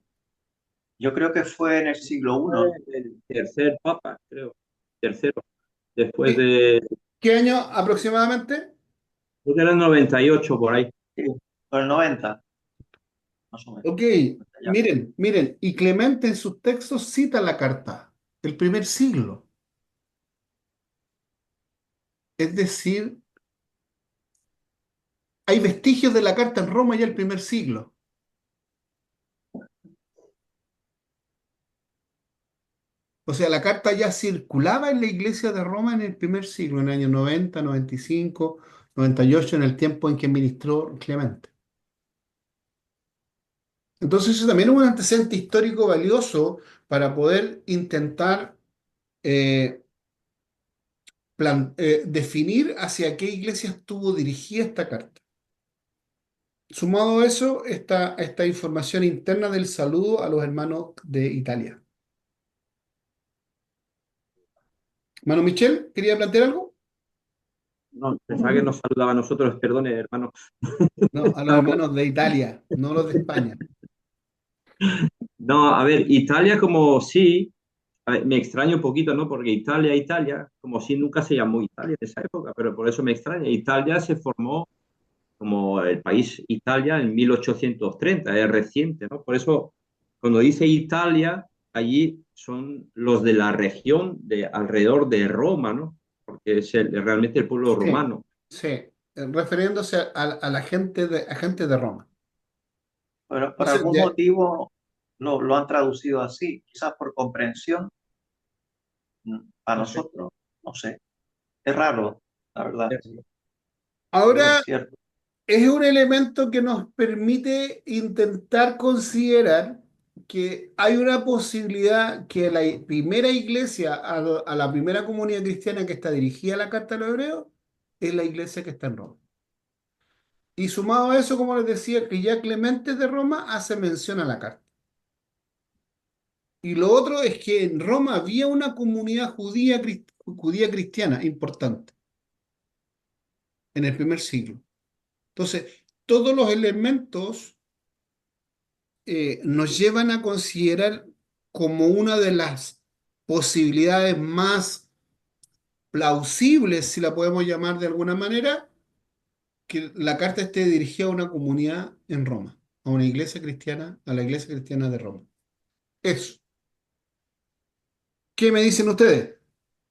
Yo creo que fue en el siglo I, Fue ¿no? el tercer papa, creo. Tercero. Después ¿Qué, de. qué año aproximadamente? Creo que era el 98 por ahí. Sí, por el 90, más o menos. Ok, 90 ya. miren, y Clemente en sus textos cita la carta, el primer siglo. Es decir, hay vestigios de la carta en Roma ya el primer siglo. O sea, la carta ya circulaba en la iglesia de Roma en el primer siglo, en el año 90, 95, 98, en el tiempo en que ministró Clemente. Entonces, eso también es un antecedente histórico valioso para poder intentar eh, definir hacia qué iglesia estuvo dirigida esta carta. Sumado a eso, esta información interna del saludo a los hermanos de Italia. Mano Michel, ¿quería plantear algo? No, pensaba que nos saludaba a nosotros, perdone, hermano. No, a los hermanos de Italia, no los de España. No, a ver, Italia como sí, a ver, me extraña un poquito, ¿no? Porque Italia, como si nunca se llamó Italia en esa época, pero por eso me extraña. Italia se formó como el país Italia en 1830, es reciente, ¿no? Por eso, cuando dice Italia, allí son los de la región de alrededor de Roma, ¿no? Porque es realmente el pueblo Sí, romano. sí, refiriéndose a la gente de Roma. Pero por Entonces, algún motivo lo han traducido así, quizás por comprensión. Para No sé. nosotros, no sé. Es raro, la verdad, pero es ahora cierto. es un elemento que nos permite intentar considerar que hay una posibilidad que la primera iglesia, a la primera comunidad cristiana que está dirigida a la Carta de los Hebreos, es la iglesia que está en Roma. Y sumado a eso, como les decía, que ya Clemente de Roma hace mención a la carta. Y lo otro es que en Roma había una comunidad judía cristiana importante en el primer siglo. Entonces, todos los elementos nos llevan a considerar como una de las posibilidades más plausibles, si la podemos llamar de alguna manera, que la carta esté dirigida a una comunidad en Roma, a una iglesia cristiana, a la iglesia cristiana de Roma. Eso. ¿Qué me dicen ustedes?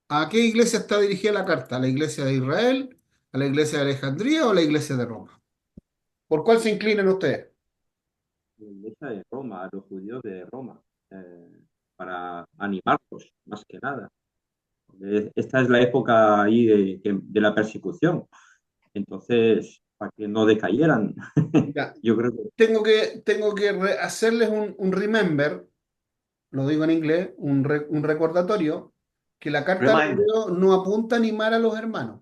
¿A qué iglesia está dirigida la carta? ¿A la iglesia de Israel? ¿A la iglesia de Alejandría o a la iglesia de Roma? ¿Por cuál se inclinan ustedes? La iglesia de Roma, a los judíos de Roma, para animarlos, más que nada. Esta es la época ahí de la persecución. Entonces, para que no decayeran, Ya, yo creo que tengo que hacerles un remember, lo digo en inglés, un recordatorio, que la carta de Reminder. Hebreo no apunta a animar a los hermanos,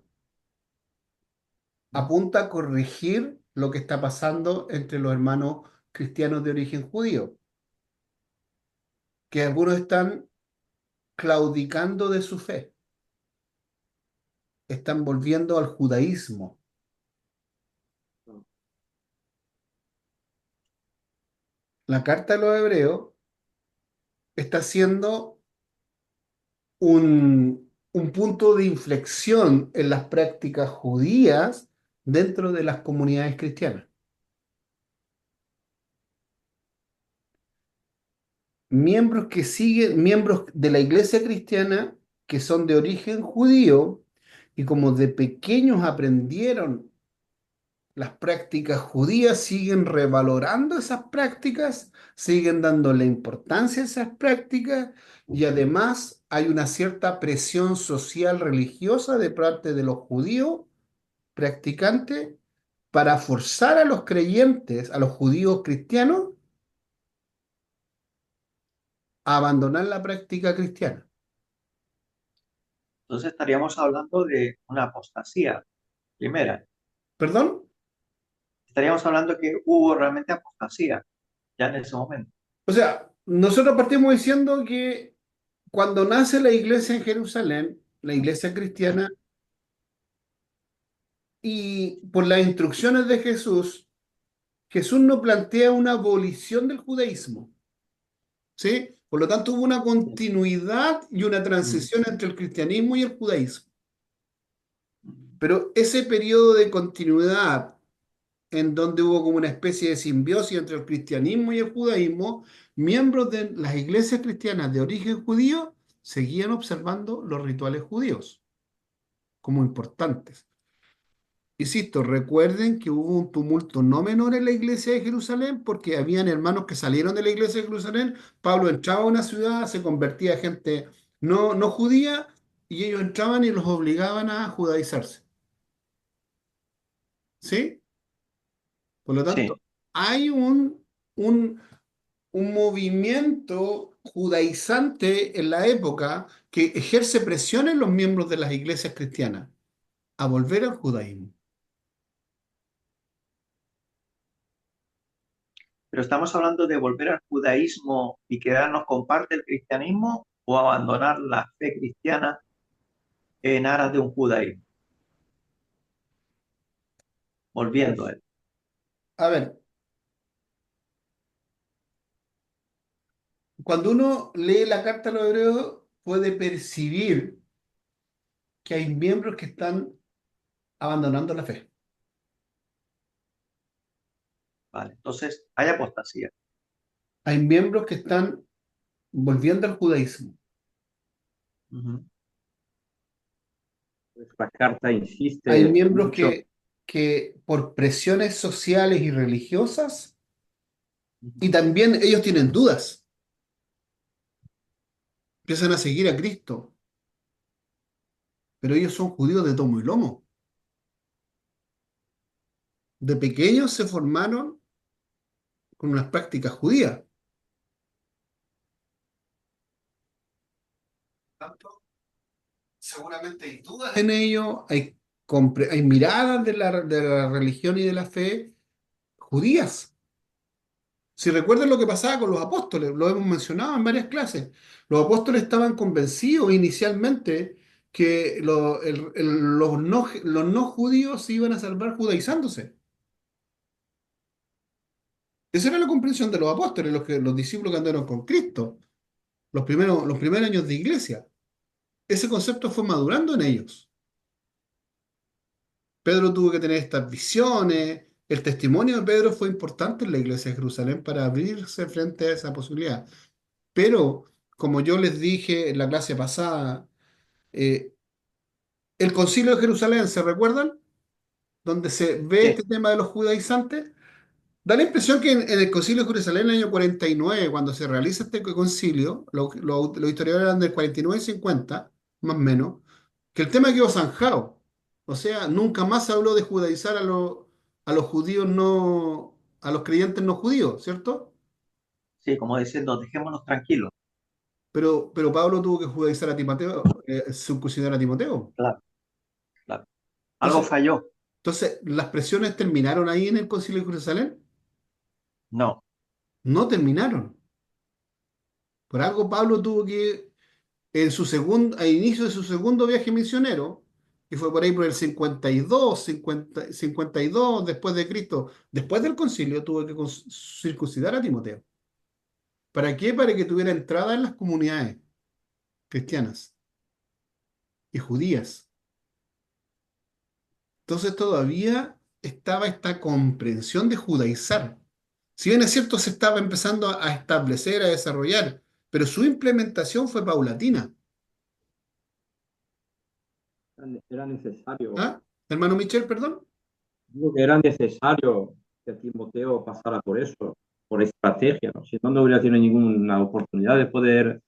apunta a corregir lo que está pasando entre los hermanos cristianos de origen judío, que algunos están claudicando de su fe, están volviendo al judaísmo. La carta de los Hebreos está siendo un punto de inflexión en las prácticas judías dentro de las comunidades cristianas. miembros que siguen, miembros de la iglesia cristiana que son de origen judío y como de pequeños aprendieron las prácticas judías, siguen revalorando esas prácticas, siguen dándole importancia a esas prácticas y además hay una cierta presión social religiosa de parte de los judíos practicantes para forzar a los creyentes, a los judíos cristianos, a abandonar la práctica cristiana. Entonces estaríamos hablando de una apostasía primera. ¿Perdón? Estaríamos hablando que hubo realmente apostasía ya en ese momento. O sea, nosotros partimos diciendo que cuando nace la iglesia en Jerusalén, la iglesia cristiana, y por las instrucciones de Jesús, Jesús no plantea una abolición del judaísmo, ¿sí? Por lo tanto, hubo una Sí. continuidad y una Mm. transición entre el cristianismo y el judaísmo. Pero ese periodo de continuidad en donde hubo como una especie de simbiosis entre el cristianismo y el judaísmo, miembros de las iglesias cristianas de origen judío seguían observando los rituales judíos como importantes. Insisto, recuerden que hubo un tumulto no menor en la iglesia de Jerusalén porque habían hermanos que salieron de la iglesia de Jerusalén. Pablo entraba a una ciudad, se convertía a gente no judía y ellos entraban y los obligaban a judaizarse. ¿Sí? Por lo tanto, Sí, hay un, un movimiento judaizante en la época que ejerce presión en los miembros de las iglesias cristianas a volver al judaísmo. pero estamos hablando de volver al judaísmo y quedarnos con parte del cristianismo o abandonar la fe cristiana en aras de un judaísmo, volviendo a él. A ver, cuando uno lee la carta a los hebreos, puede percibir que hay miembros que están abandonando la fe. Vale, entonces hay apostasía. Hay miembros que están volviendo al judaísmo. Ujú, Esta carta Hay insiste miembros mucho. que por presiones sociales y religiosas, y ujú. también ellos tienen dudas, empiezan a seguir a Cristo, pero ellos son judíos de tomo y lomo. De pequeños se formaron con unas prácticas judías. Tanto, seguramente hay dudas en ello, hay miradas de la religión y de la fe judías. Si recuerdan lo que pasaba con los apóstoles, lo hemos mencionado en varias clases, los apóstoles estaban convencidos inicialmente que los no judíos se iban a salvar judaizándose. Esa era la comprensión de los apóstoles, los discípulos que andaron con Cristo, los primeros años de iglesia. Ese concepto fue madurando en ellos. Pedro tuvo que tener estas visiones. El testimonio de Pedro fue importante en la iglesia de Jerusalén para abrirse frente a esa posibilidad. Pero, como yo les dije en la clase pasada, eh, el Concilio de Jerusalén, ¿se recuerdan? Donde se ve Sí, este tema de los judaizantes. Da la impresión que en el Concilio de Jerusalén, en el año 49, cuando se realiza este concilio, los historiadores eran del 49 y 50, más o menos, que el tema quedó zanjado. O sea, nunca más se habló de judaizar a los judíos no, a los creyentes no judíos, ¿cierto? sí, como diciendo, dejémonos tranquilos. Pero Pablo tuvo que judaizar a Timoteo, circuncidar a Timoteo. Claro, claro. Algo Entonces, falló. ¿las presiones terminaron ahí en el Concilio de Jerusalén? No, No terminaron. Por algo Pablo tuvo que, al inicio de su segundo viaje misionero, que fue por ahí por el 52, 52 después de Cristo, después del concilio, tuvo que circuncidar a Timoteo. ¿Para qué? Para que tuviera entrada en las comunidades cristianas y judías. Entonces todavía estaba esta comprensión de judaizar. Si bien es cierto, se estaba empezando a establecer, a desarrollar pero su implementación fue paulatina. Era necesario, ¿Ah? Hermano Michel, perdón. digo que era necesario que Timoteo pasara por eso, por estrategia, ¿no? Si no, no hubiera tenido ninguna oportunidad de poder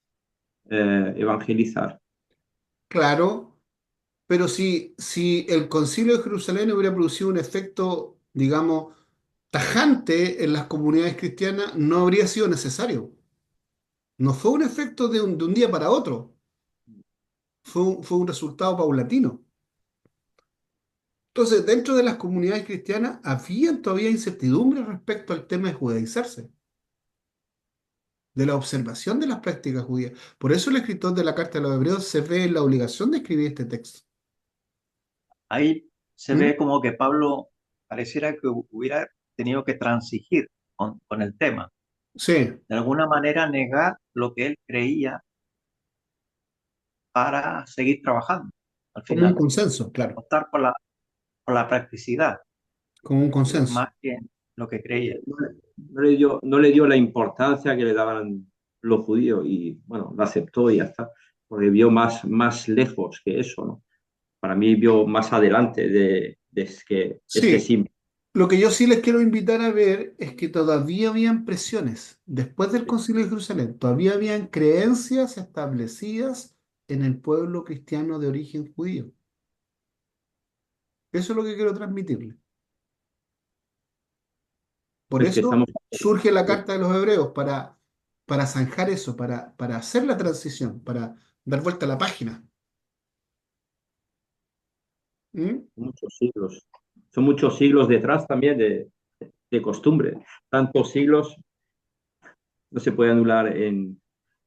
evangelizar. Claro, pero si el Concilio de Jerusalén hubiera producido un efecto, digamos, tajante en las comunidades cristianas, no habría sido necesario. No fue un efecto de un día para otro, fue un resultado paulatino. Entonces, dentro de las comunidades cristianas había todavía incertidumbre respecto al tema de judaizarse, de la observación de las prácticas judías. Por eso el escritor de la Carta de los Hebreos se ve en la obligación de escribir este texto. Ahí se ¿Mm? ve como que Pablo pareciera que hubiera tenido que transigir con el tema, Sí, de alguna manera negar lo que él creía para seguir trabajando al como un final, consenso, claro, optar por la practicidad como un consenso. más que lo que creía. No le dio la importancia que le daban los judíos y bueno, lo aceptó y ya está, porque vio más lejos que eso, ¿no? Para mí vio más adelante de que este Sí, símbolo. lo que yo sí les quiero invitar a ver es que todavía habían presiones después del Concilio de Jerusalén, todavía habían creencias establecidas en el pueblo cristiano de origen judío. Eso es lo que quiero transmitirles. Por Es que eso estamos, surge la Carta de los Hebreos, para zanjar eso, para hacer la transición, para dar vuelta a la página. ¿Mm? muchos siglos. Son muchos siglos detrás también de costumbre. Tantos siglos no se puede anular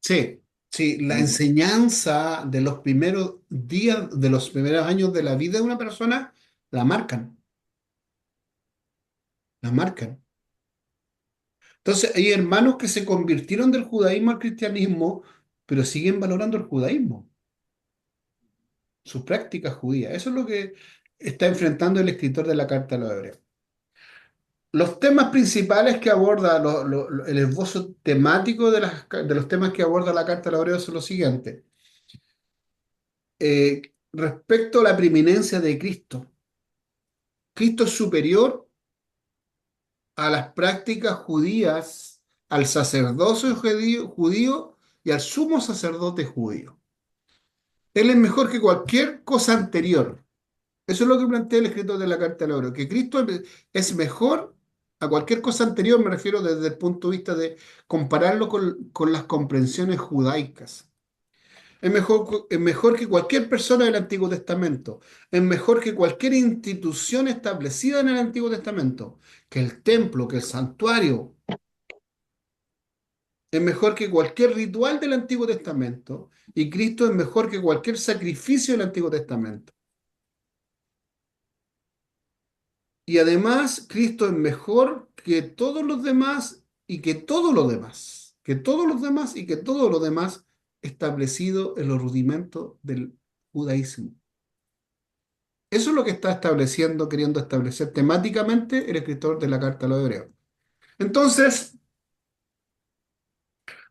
Sí, sí, la en enseñanza de los primeros días, de los primeros años de la vida de una persona, la marcan, la marcan. Entonces, hay hermanos que se convirtieron del judaísmo al cristianismo, pero siguen valorando el judaísmo, sus prácticas judías. Eso es lo que está enfrentando el escritor de la Carta a los Hebreos. Los temas principales que aborda el esbozo temático de los temas que aborda la Carta a los Hebreos son los siguientes. Respecto a la preeminencia de Cristo. Cristo es superior a las prácticas judías, al sacerdocio judío y al sumo sacerdote judío. Él es mejor que cualquier cosa anterior. Eso es lo que plantea el escritor de la Carta del Oro, que Cristo es mejor a cualquier cosa anterior, me refiero desde el punto de vista de compararlo con las comprensiones judaicas. Es mejor que cualquier persona del Antiguo Testamento. Es mejor que cualquier institución establecida en el Antiguo Testamento. Que el templo, que el santuario. Es mejor que cualquier ritual del Antiguo Testamento. Y Cristo es mejor que cualquier sacrificio del Antiguo Testamento. Y además, Cristo es mejor que todos los demás y que todo lo demás. Que todos los demás y que todo lo demás establecido en los rudimentos del judaísmo. Eso es lo que está estableciendo, queriendo establecer temáticamente el escritor de la Carta a los Hebreos. Entonces,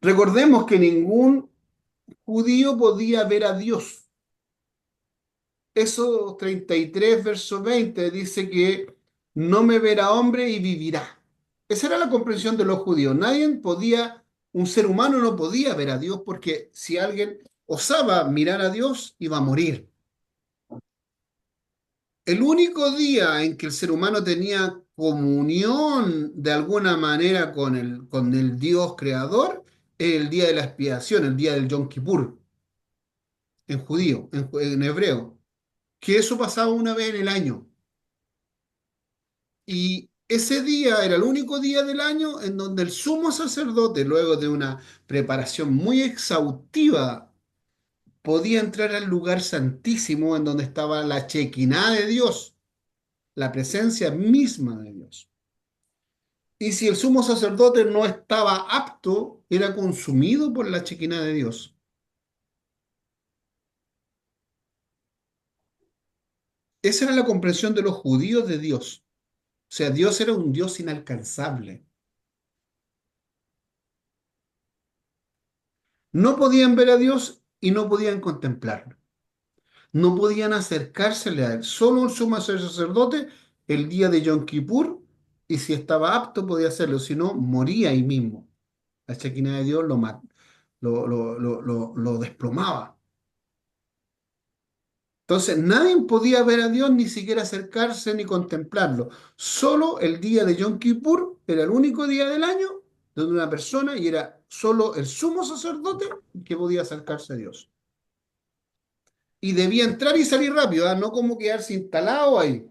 recordemos que ningún judío podía ver a Dios. Eso 33 verso 20 dice que no me verá hombre y vivirá. Esa era la comprensión de los judíos. Un ser humano no podía ver a Dios porque si alguien osaba mirar a Dios, iba a morir. El único día en que el ser humano tenía comunión de alguna manera con el Dios creador es el día de la expiación, el día del Yom Kippur, en judío, en hebreo, que eso pasaba una vez en el año. Y ese día era el único día del año en donde el sumo sacerdote, luego de una preparación muy exhaustiva, podía entrar al lugar santísimo en donde estaba la Shekinah de Dios, la presencia misma de Dios. Y si el sumo sacerdote no estaba apto, era consumido por la chequina de Dios. Esa era la comprensión de los judíos de Dios. O sea, Dios era un Dios inalcanzable. No podían ver a Dios y no podían contemplarlo. No podían acercársele a él. Solo un sumo sacerdote el día de Yom Kippur, y si estaba apto podía hacerlo, si no, moría ahí mismo. La Shekinah de Dios lo desplomaba. Entonces, nadie podía ver a Dios, ni siquiera acercarse ni contemplarlo. Solo el día de Yom Kippur era el único día del año donde una persona, y era solo el sumo sacerdote, que podía acercarse a Dios. Y debía entrar y salir rápido, ¿ah? No como quedarse instalado ahí.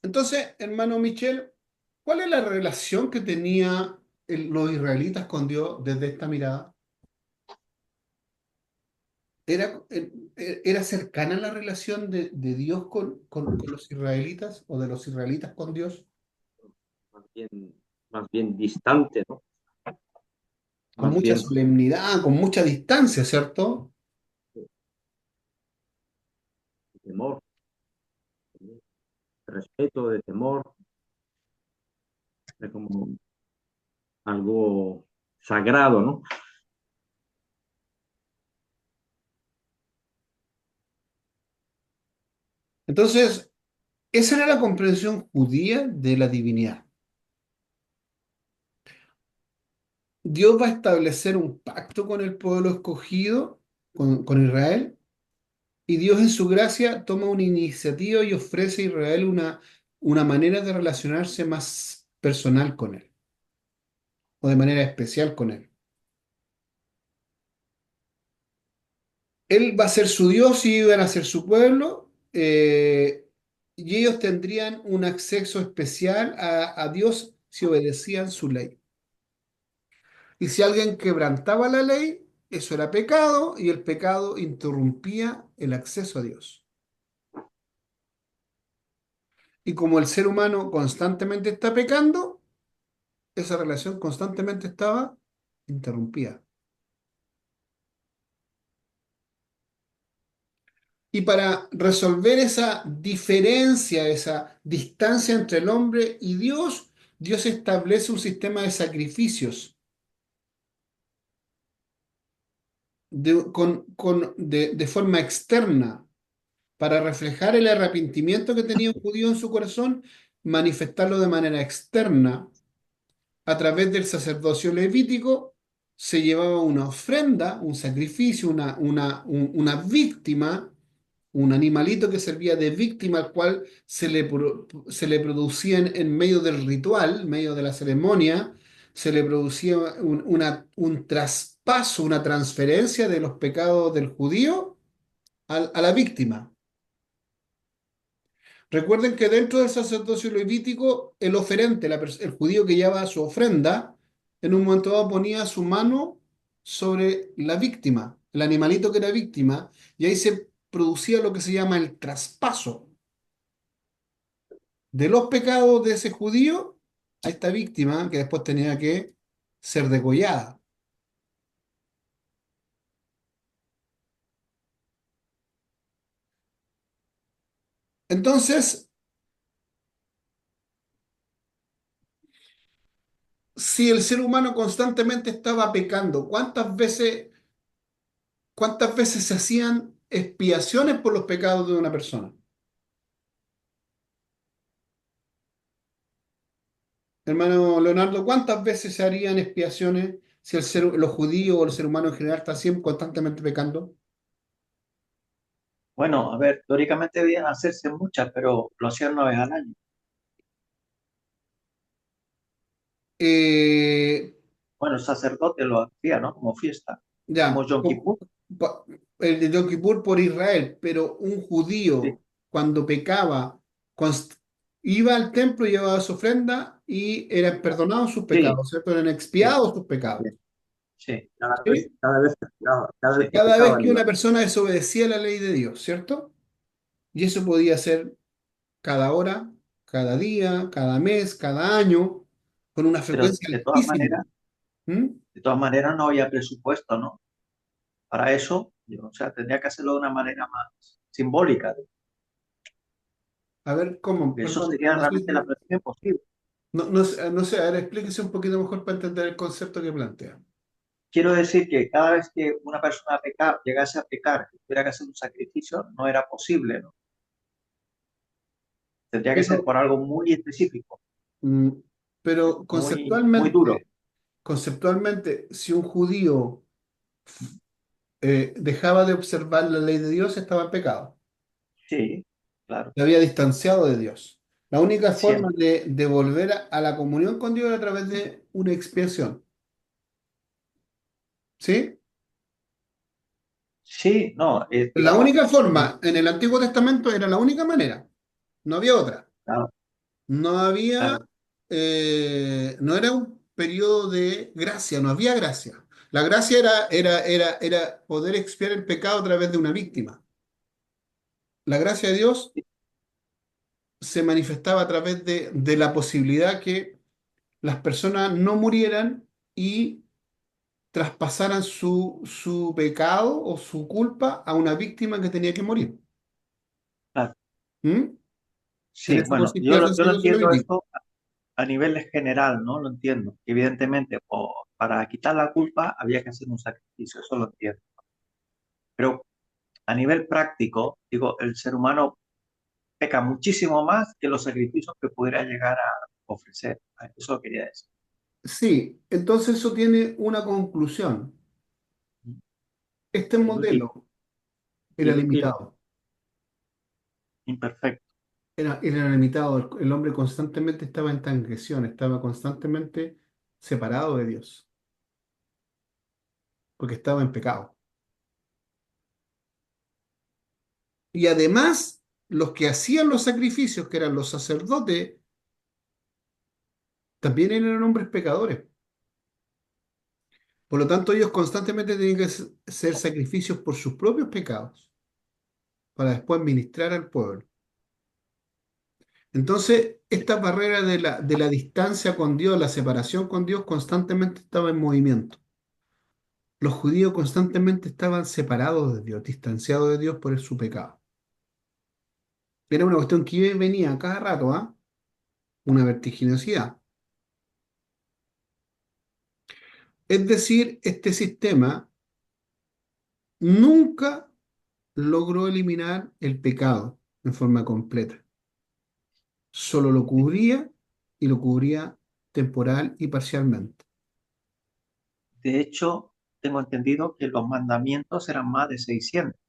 Entonces, hermano Michel, ¿cuál es la relación que tenía los israelitas con Dios desde esta mirada? ¿Era cercana la relación de Dios con los israelitas o de los israelitas con Dios? más bien, más bien distante, ¿no? Con Más mucha bien solemnidad, con mucha distancia, ¿cierto? de temor, de respeto, de temor, de como algo sagrado, ¿no? Entonces, esa era la comprensión judía de la divinidad. Dios va a establecer un pacto con el pueblo escogido, con Israel, y Dios en su gracia toma una iniciativa y ofrece a Israel una manera de relacionarse más personal con él, o de manera especial con él. Él va a ser su Dios y iban a ser su pueblo, y ellos tendrían un acceso especial a Dios si obedecían su ley. Y si alguien quebrantaba la ley, eso era pecado y el pecado interrumpía el acceso a Dios. Y como el ser humano constantemente está pecando, esa relación constantemente estaba interrumpida. Y para resolver esa diferencia, esa distancia entre el hombre y Dios, Dios establece un sistema de sacrificios de forma externa para reflejar el arrepentimiento que tenía un judío en su corazón, manifestarlo de manera externa. A través del sacerdocio levítico se llevaba una ofrenda, un sacrificio, una víctima, un animalito que servía de víctima al cual se le producía en medio del ritual, en medio de la ceremonia, se le producía un traspaso, una transferencia de los pecados del judío a la víctima. Recuerden que dentro del sacerdocio levítico, el oferente, el judío que llevaba su ofrenda, en un momento dado ponía su mano sobre la víctima, el animalito que era víctima, y ahí se producía lo que se llama el traspaso de los pecados de ese judío a esta víctima que después tenía que ser degollada. Entonces, si el ser humano constantemente estaba pecando, cuántas veces se hacían expiaciones por los pecados de una persona? Hermano Leonardo, ¿cuántas veces se harían expiaciones si los judíos o el ser humano en general está siempre constantemente pecando? Bueno, a ver, teóricamente debían hacerse muchas, pero lo hacían una vez al año. Eh, Bueno, el sacerdote lo hacía, ¿no? Como fiesta, como ya, Yom Kippur. pa- el de Yom Kippur por Israel, pero un Sí, judío cuando pecaba const- iba al templo y llevaba su ofrenda y eran perdonados sus sí, pecados, ¿cierto? Eran sí, expiados sus pecados. sí, sí, ¿Sí? cada vez que Cada vez pecaba que iba. una persona desobedecía la ley de Dios, ¿cierto? Y eso podía ser cada hora, cada día, cada mes, cada año, con una pero frecuencia altísima. ¿Mm? de todas maneras no había presupuesto, ¿no? Para eso, o sea, tendría que hacerlo de una manera más simbólica. A ver, ¿cómo? Eso Perdón, sería no sé, realmente la práctica imposible. no sé, a ver, explíquese un poquito mejor para entender el concepto que plantea. Quiero decir que cada vez que una persona llegase a pecar y tuviera que hacer un sacrificio, no era posible, ¿no? Tendría que ser Pero, por algo muy específico, mm, pero muy duro. conceptualmente, si un judío dejaba de observar la ley de Dios, estaba en pecado. Sí, claro, Se había distanciado de Dios. La única forma siempre. de volver a la comunión con Dios era a través de una expiación. ¿Sí? Sí, no, La digamos, única forma en el Antiguo Testamento era la única manera. No había otra. claro, No había, claro, no era un periodo de gracia, no había gracia. La gracia era poder expiar el pecado a través de una víctima. La gracia de Dios se manifestaba a través de la posibilidad que las personas no murieran y traspasaran su pecado o su culpa a una víctima que tenía que morir. claro. ¿Mm? En Sí, eso bueno, consistía el yo lo sacerdocio entiendo levítico. esto a nivel general, ¿no? Lo entiendo. Evidentemente, para quitar la culpa había que hacer un sacrificio, eso lo entiendo. Pero a nivel práctico, digo, el ser humano peca muchísimo más que los sacrificios que pudiera llegar a ofrecer. Eso quería decir. Sí, entonces eso tiene una conclusión. Este Dilo, modelo era Dilo. limitado. imperfecto. Era limitado. El hombre constantemente estaba en transgresión, estaba constantemente separado de Dios, porque estaba en pecado. Y además, los que hacían los sacrificios, que eran los sacerdotes, también eran hombres pecadores. Por lo tanto, ellos constantemente tenían que hacer sacrificios por sus propios pecados, para después ministrar al pueblo. Entonces, esta barrera de la distancia con Dios, la separación con Dios, constantemente estaba en movimiento. Los judíos constantemente estaban separados de Dios, distanciados de Dios por su pecado. Era una cuestión que iba y venía cada rato, ¿ah? Una vertiginosidad. Es decir, este sistema nunca logró eliminar el pecado en forma completa. Solo lo cubría y lo cubría temporal y parcialmente. De hecho, tengo entendido que los mandamientos eran más de 600.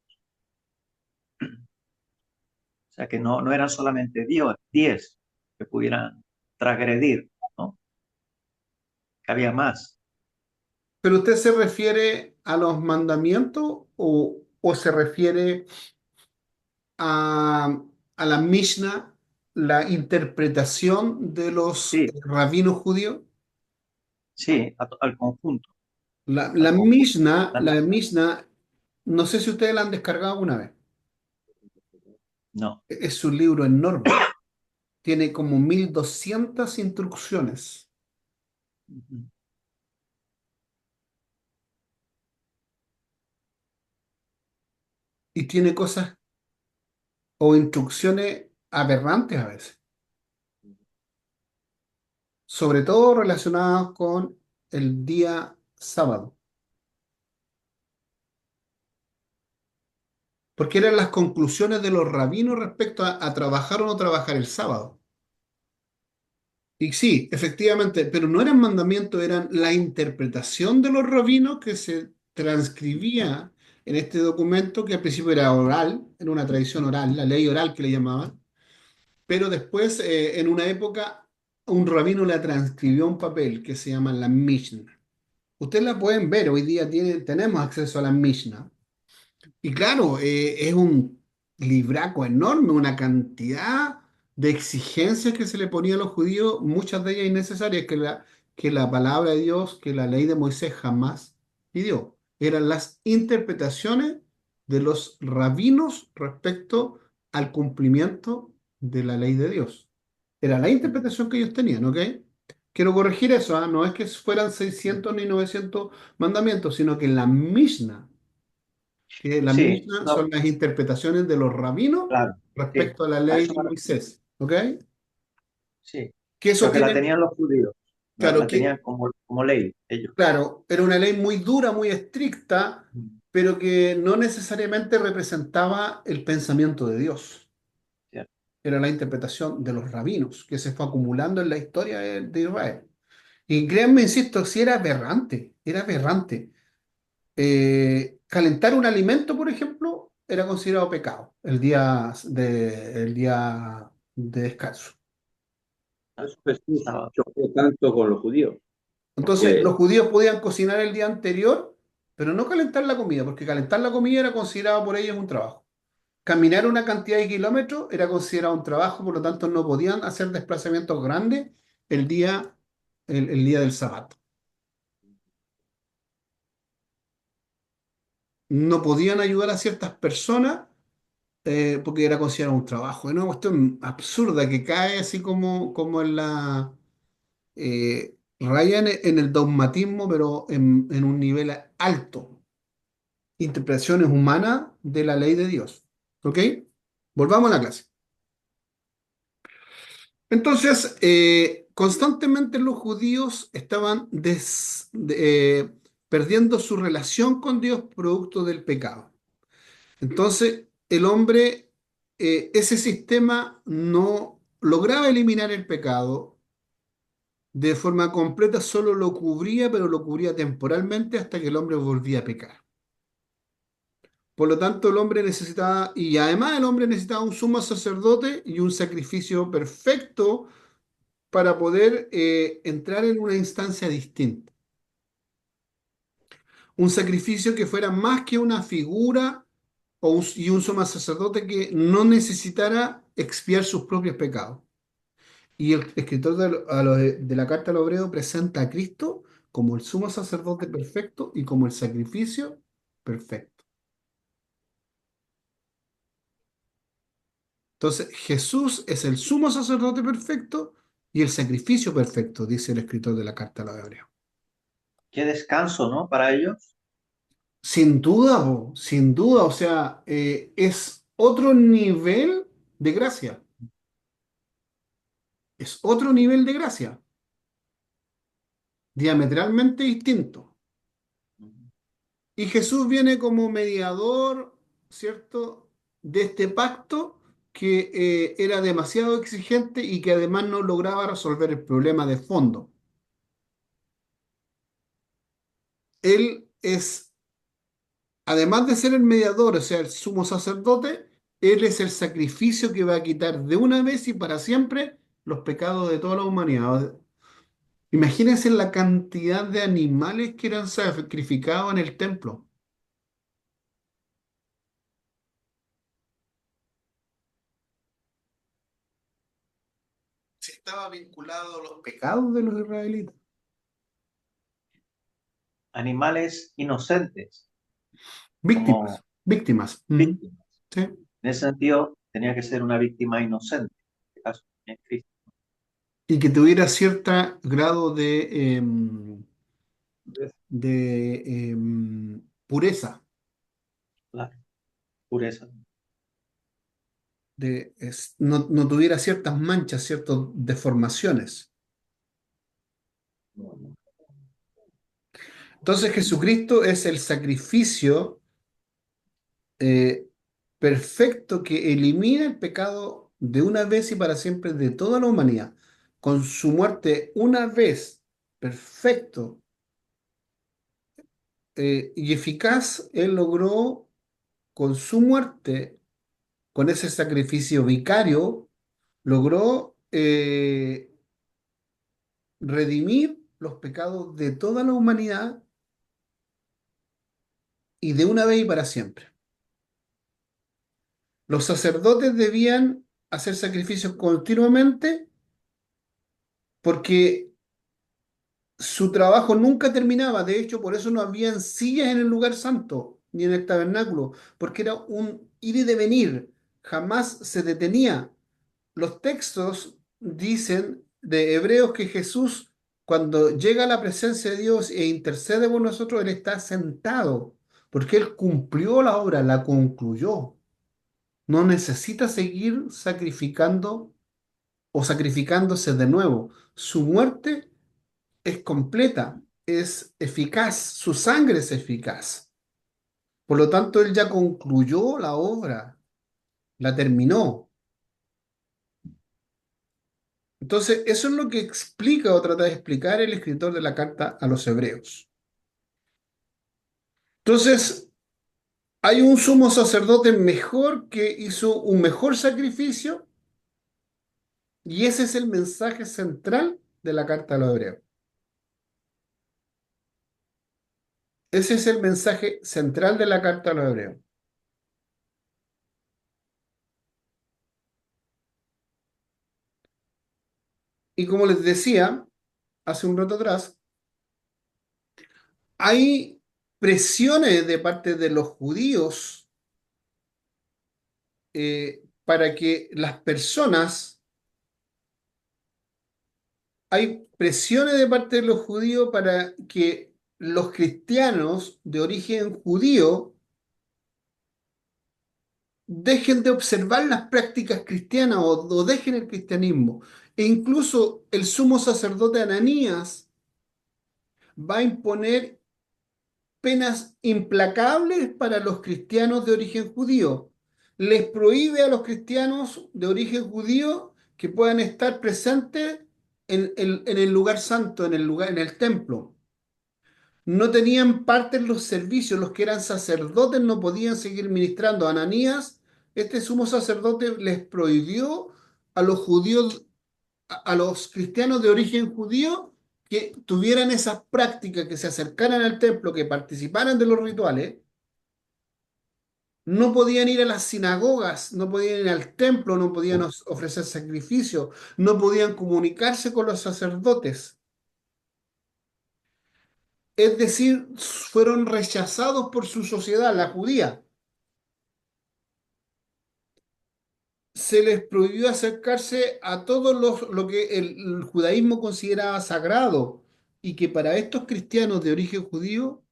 O sea, que no eran solamente 10 que pudieran transgredir, ¿no? Que había más. ¿Pero usted se refiere a los mandamientos o se refiere a, a la Mishnah, la interpretación de los Sí, rabinos judíos? sí, al conjunto, La al conjunto. La Mishnah, no sé si ustedes la han descargado alguna vez. No. Es un libro enorme. Tiene como 1200 instrucciones Ujú. y tiene cosas o instrucciones aberrantes a veces, sobre todo relacionadas con el día sábado, porque eran las conclusiones de los rabinos respecto a trabajar o no trabajar el sábado. Y sí, efectivamente, pero no eran mandamientos, eran la interpretación de los rabinos que se transcribía en este documento que al principio era oral, era una tradición oral, la ley oral que le llamaban, pero después, en una época, un rabino la transcribió a un papel que se llama la Mishnah. Ustedes la pueden ver, hoy día tenemos acceso a la Mishnah. Y claro, es un libraco enorme, una cantidad de exigencias que se le ponía a los judíos, muchas de ellas innecesarias, que la palabra de Dios, que la ley de Moisés jamás pidió. Eran las interpretaciones de los rabinos respecto al cumplimiento de la ley de Dios. Era la interpretación que ellos tenían, ¿ok? Quiero corregir eso, ¿ah? No es que fueran 600 ni 900 mandamientos, sino que la Mishnah que la Sí, Mishnah no, son las interpretaciones de los rabinos claro, sí, respecto a la a ley eso de me refiero. Moisés. ¿Ok? Sí, Que eso pero que la tiene, tenían los judíos, claro, la tenían como ley ellos. claro, era una ley muy dura, muy estricta, Mm. pero que no necesariamente representaba el pensamiento de Dios. Cierto. Era la interpretación de los rabinos que se fue acumulando en la historia de Israel. Y créanme, insisto, si era aberrante, era aberrante. Calentar un alimento, por ejemplo, era considerado pecado el día de descanso. Por eso Jesús Estaba- chocó tanto con los judíos, Entonces, porque los judíos podían cocinar el día anterior, pero no calentar la comida, porque calentar la comida era considerado por ellos un trabajo. Caminar una cantidad de kilómetros era considerado un trabajo, por lo tanto no podían hacer desplazamientos grandes el día, el día del sábado. No podían ayudar a ciertas personas porque era considerado un trabajo. Es una cuestión absurda que cae así como en la raya en el dogmatismo, pero en un nivel alto. Interpretaciones humanas de la ley de Dios. ¿Ok? Volvamos a la clase. Entonces, constantemente los judíos estaban perdiendo su relación con Dios producto del pecado. Entonces, el hombre, ese sistema no lograba eliminar el pecado de forma completa, solo lo cubría, pero lo cubría temporalmente hasta que el hombre volvía a pecar. Por lo tanto, el hombre necesitaba, y además el hombre necesitaba un sumo sacerdote y un sacrificio perfecto para poder entrar en una instancia distinta. Un sacrificio que fuera más que una figura y un sumo sacerdote que no necesitara expiar sus propios pecados. Y el escritor de la carta al Hebreo presenta a Cristo como el sumo sacerdote perfecto y como el sacrificio perfecto. Entonces, Jesús es el sumo sacerdote perfecto y el sacrificio perfecto, dice el escritor de la carta a los Hebreos. Qué descanso, ¿no? Para ellos. Sin duda, sin duda, o sea, es otro nivel de gracia, es otro nivel de gracia, diametralmente distinto. Y Jesús viene como mediador, ¿cierto?, de este pacto que era demasiado exigente y que además no lograba resolver el problema de fondo. Él es, además de ser el mediador, o sea, el sumo sacerdote, él es el sacrificio que va a quitar de una vez y para siempre los pecados de toda la humanidad. Imagínense la cantidad de animales que eran sacrificados en el templo. Si estaba vinculado a los pecados de los israelitas. Animales inocentes, Víctimas, como víctimas. víctimas. Sí. En ese sentido, tenía que ser una víctima inocente. En este caso, en Cristo. Y que tuviera cierto grado de pureza, La pureza. no tuviera ciertas manchas, ciertas deformaciones. Entonces Jesucristo es el sacrificio eh, perfecto que elimina el pecado de una vez y para siempre de toda la humanidad. Con su muerte una vez perfecto y eficaz, Él logró con su muerte, con ese sacrificio vicario, logró redimir los pecados de toda la humanidad y de una vez y para siempre. Los sacerdotes debían hacer sacrificios continuamente porque su trabajo nunca terminaba. De hecho, por eso no habían sillas en el lugar santo ni en el tabernáculo, porque era un ir y devenir. Jamás se detenía. Los textos dicen de Hebreos que Jesús, cuando llega a la presencia de Dios e intercede por nosotros, Él está sentado, porque él cumplió la obra, la concluyó. No necesita seguir sacrificando o sacrificándose de nuevo. Su muerte es completa, es eficaz, su sangre es eficaz. Por lo tanto, él ya concluyó la obra, la terminó. Entonces, eso es lo que explica o trata de explicar el escritor de la carta a los hebreos. Entonces, hay un sumo sacerdote mejor que hizo un mejor sacrificio y ese es el mensaje central de la carta a los hebreos. Ese es el mensaje central de la carta a los hebreos. Y como les decía hace un rato atrás, hay presiones de parte de los judíos para que las personas, hay presiones de parte de los judíos para que los cristianos de origen judío dejen de observar las prácticas cristianas o dejen el cristianismo. E incluso el sumo sacerdote Ananías va a imponer penas implacables para los cristianos de origen judío. Les prohíbe a los cristianos de origen judío que puedan estar presentes en el lugar santo, en el templo. No tenían parte en los servicios, los que eran sacerdotes no podían seguir ministrando. Ananías, este sumo sacerdote, les prohibió a los judíos, a los cristianos de origen judío que tuvieran esas prácticas, que se acercaran al templo, que participaran de los rituales. No podían ir a las sinagogas, no podían ir al templo, no podían ofrecer sacrificios, no podían comunicarse con los sacerdotes. Es decir, fueron rechazados por su sociedad, la judía. Se les prohibió acercarse a lo que el judaísmo consideraba sagrado y que para estos cristianos de origen judío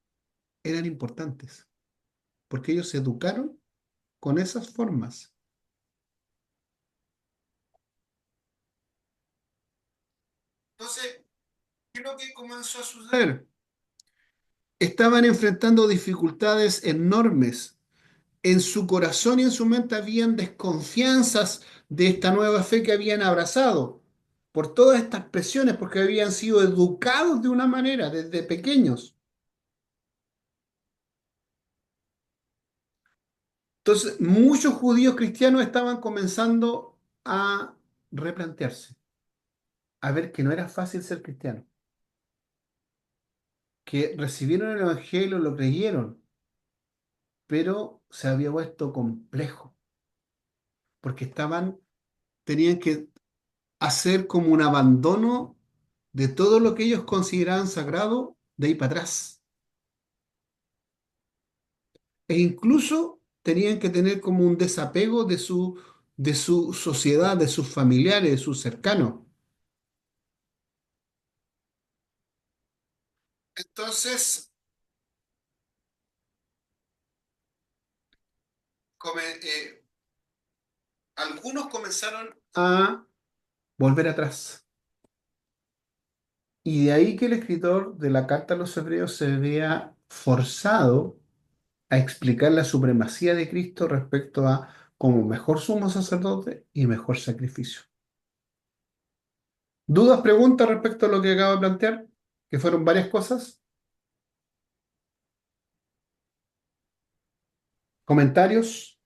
eran importantes, porque ellos se educaron con esas formas. Entonces, ¿qué es lo que comenzó a suceder? Estaban enfrentando dificultades enormes. En su corazón y en su mente habían desconfianzas de esta nueva fe que habían abrazado por todas estas presiones, porque habían sido educados de una manera desde pequeños. Entonces, muchos judíos cristianos estaban comenzando a replantearse, a ver que no era fácil ser cristiano, que recibieron el Evangelio, lo creyeron, pero se había vuelto complejo, porque tenían que hacer como un abandono de todo lo que ellos consideraban sagrado de ahí para atrás. E incluso tenían que tener como un desapego de su sociedad, de sus familiares, de sus cercanos. Entonces, algunos comenzaron a volver atrás. Y de ahí que el escritor de la carta a los hebreos se vea forzado a explicar la supremacía de Cristo respecto a como mejor sumo sacerdote y mejor sacrificio. ¿Dudas, preguntas respecto a lo que acabo de plantear? Que fueron varias cosas. ¿Comentarios?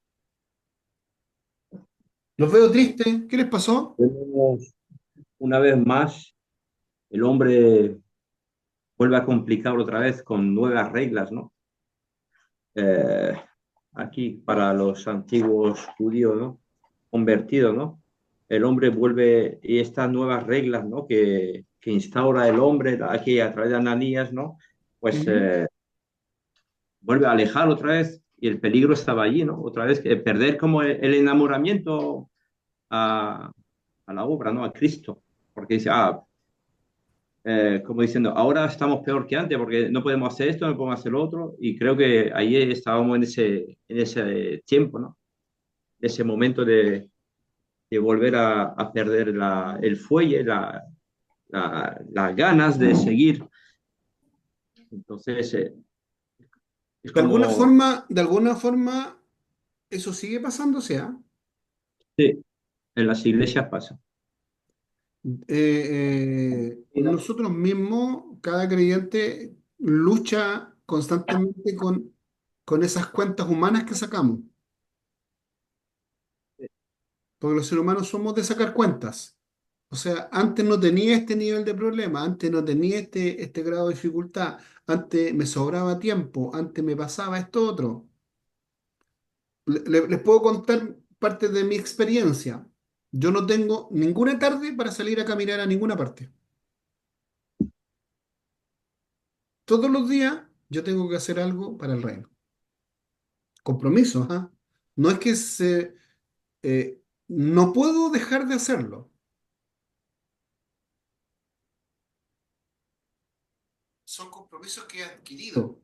Los veo tristes. ¿Qué les pasó? Vemos una vez más, el hombre vuelve a complicar otra vez con nuevas reglas, ¿no? Eh, aquí para los antiguos judíos, ¿no? Convertidos, ¿no? El hombre vuelve y estas nuevas reglas, ¿no? Que instaura el hombre aquí a través de Ananías, ¿no? Pues Ujú. vuelve a alejar otra vez y el peligro estaba allí, ¿no? Otra vez que perder como el enamoramiento a, a la obra, ¿no? A Cristo. Porque dice, como diciendo, ahora estamos peor que antes porque no podemos hacer esto, no podemos hacer lo otro, y creo que ahí estábamos en ese tiempo, ¿no? Ese momento de volver a perder el fuelle, las ganas de seguir. Entonces, es como, De alguna forma, eso sigue pasándose, ¿ah? sí, en las iglesias pasa. Y no, Nosotros mismos, cada creyente lucha constantemente con esas cuentas humanas que sacamos, porque los seres humanos somos de sacar cuentas. O sea, antes no tenía este nivel de problema, antes no tenía este grado de dificultad, antes me sobraba tiempo, antes me pasaba esto otro. Les puedo contar parte de mi experiencia. Yo no tengo ninguna tarde para salir a caminar a ninguna parte. Todos los días yo tengo que hacer algo para el reino. Compromiso, ¿ah? No es que no puedo dejar de hacerlo. Son compromisos que he adquirido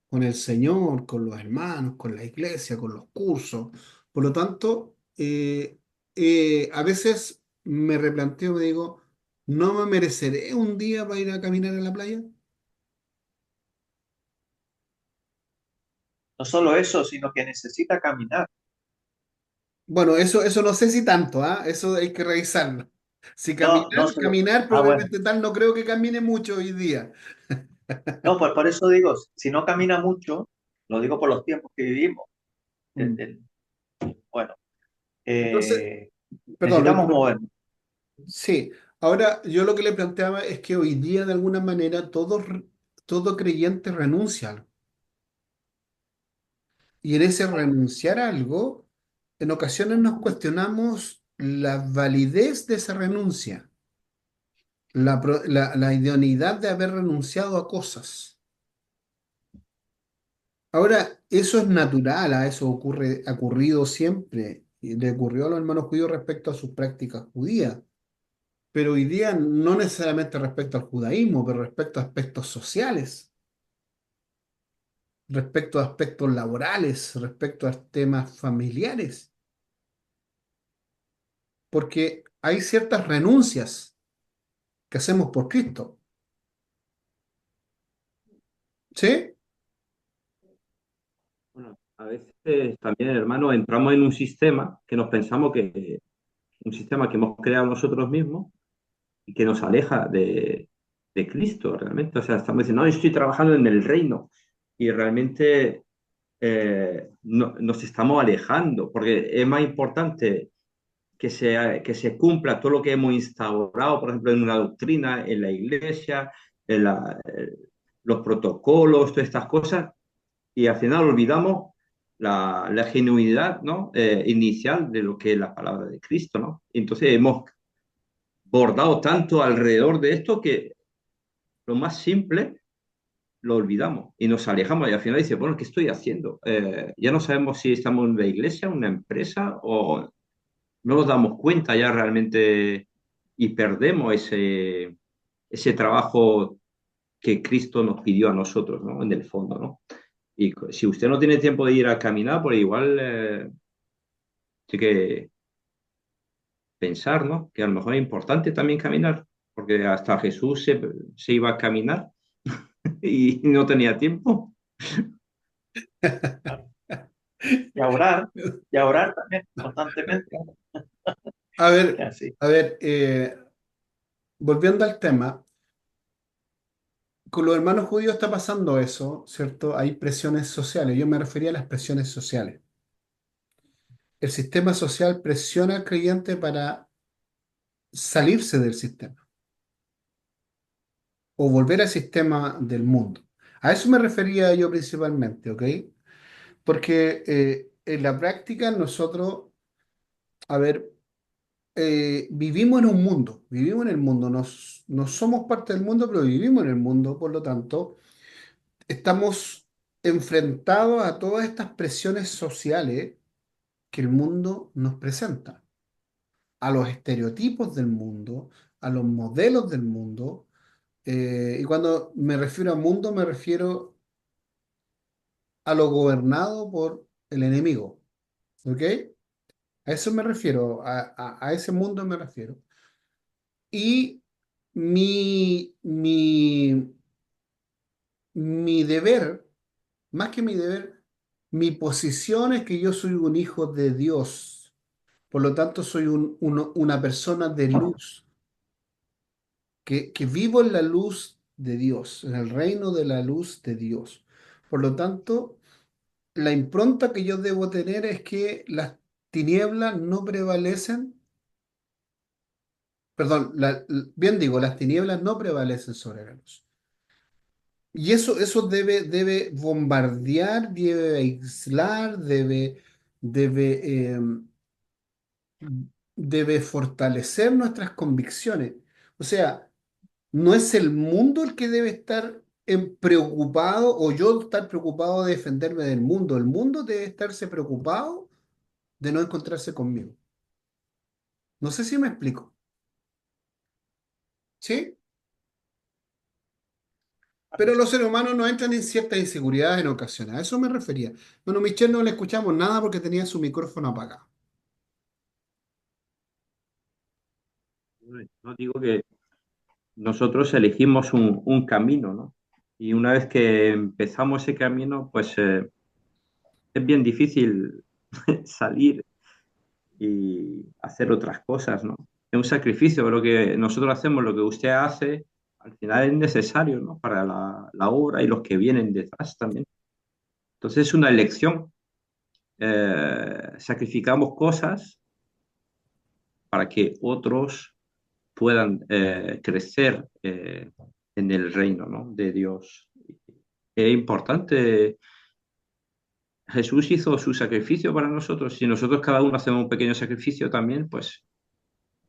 con el Señor, con los hermanos, con la iglesia, con los cursos. Por lo tanto, a veces me replanteo, me digo, ¿no me mereceré un día para ir a caminar en la playa? No solo eso, sino que necesita caminar. Bueno, eso no sé si tanto, ¿ah? Eso hay que revisarlo. Si No, no solo. caminar Ah, bueno. probablemente tal, no creo que camine mucho hoy día. No, pues por eso digo, si no camina mucho, lo digo por los tiempos que vivimos. el- Mm. el- bueno, Entonces, perdón, lo necesitamos interrumpí. movernos. Sí, ahora yo lo que le planteaba es que hoy día de alguna manera todo creyente renuncia a algo. Y en ese renunciar a algo, en ocasiones nos cuestionamos la validez de esa renuncia, la idoneidad de haber renunciado a cosas. Ahora, eso es natural, a eso ha ocurrido siempre, y le ocurrió a los hermanos judíos respecto a sus prácticas judías, pero hoy día no necesariamente respecto al judaísmo, pero respecto a aspectos sociales, respecto a aspectos laborales, respecto a temas familiares, porque hay ciertas renuncias que hacemos por Cristo, ¿sí? bueno, a veces también, hermano, entramos en un sistema que nos pensamos que un sistema que hemos creado nosotros mismos y que nos aleja de Cristo realmente. O sea, estamos diciendo, no, yo estoy trabajando en el reino y realmente nos estamos alejando porque es más importante que se cumpla todo lo que hemos instaurado, por ejemplo, en una doctrina, en la iglesia, en los protocolos, todas estas cosas, y al final olvidamos la genuinidad, ¿no? Inicial de lo que es la palabra de Cristo, ¿no? Entonces hemos bordado tanto alrededor de esto que lo más simple lo olvidamos y nos alejamos y al final dice, bueno, ¿qué estoy haciendo? Ya no sabemos si estamos en la iglesia, en una empresa o no nos damos cuenta ya realmente y perdemos ese trabajo que Cristo nos pidió a nosotros, ¿no? En el fondo, ¿no? Y si usted no tiene tiempo de ir a caminar, pues igual tiene que pensar, ¿no? Que a lo mejor es importante también caminar, porque hasta Jesús se iba a caminar y no tenía tiempo. Y a orar también constantemente. A Y ver, así. a ver, volviendo al tema, con los hermanos judíos está pasando eso, ¿cierto? Hay presiones sociales, yo me refería a las presiones sociales. El sistema social presiona al creyente para salirse del sistema o volver al sistema del mundo. A eso me refería yo principalmente, ¿ok? Porque en la práctica nosotros, a ver, vivimos en un mundo, vivimos en el mundo, no somos parte del mundo, pero vivimos en el mundo, por lo tanto, estamos enfrentados a todas estas presiones sociales que el mundo nos presenta, a los estereotipos del mundo, a los modelos del mundo. Y cuando me refiero a mundo, me refiero a lo gobernado por el enemigo. ¿Ok? A eso me refiero, a ese mundo me refiero. Y mi deber, más que mi deber, mi posición es que yo soy un hijo de Dios. Por lo tanto, soy una persona de luz, que vivo en la luz de Dios, en el reino de la luz de Dios. Por lo tanto, la impronta que yo debo tener es que las tinieblas no prevalecen, perdón, bien digo, las tinieblas no prevalecen sobre la luz. Y eso debe bombardear, debe aislar, debe, debe fortalecer nuestras convicciones. O sea, no es el mundo el que debe estar preocupado o yo estar preocupado de defenderme del mundo. El mundo debe estarse preocupado de no encontrarse conmigo. No sé si me explico. ¿Sí? Pero los seres humanos no entran en ciertas inseguridades en ocasiones. A eso me refería. Bueno, Michelle no le escuchamos nada porque tenía su micrófono apagado. No digo que nosotros elegimos un camino, ¿no? Y una vez que empezamos ese camino, pues es bien difícil salir y hacer otras cosas, ¿no? Es un sacrificio, lo que nosotros hacemos, lo que usted hace, al final es necesario, ¿no? Para la obra y los que vienen detrás también. Entonces es una elección. Sacrificamos cosas para que otros puedan crecer en el reino, ¿no? De Dios. Es importante. Jesús hizo su sacrificio para nosotros. Si nosotros cada uno hacemos un pequeño sacrificio también, pues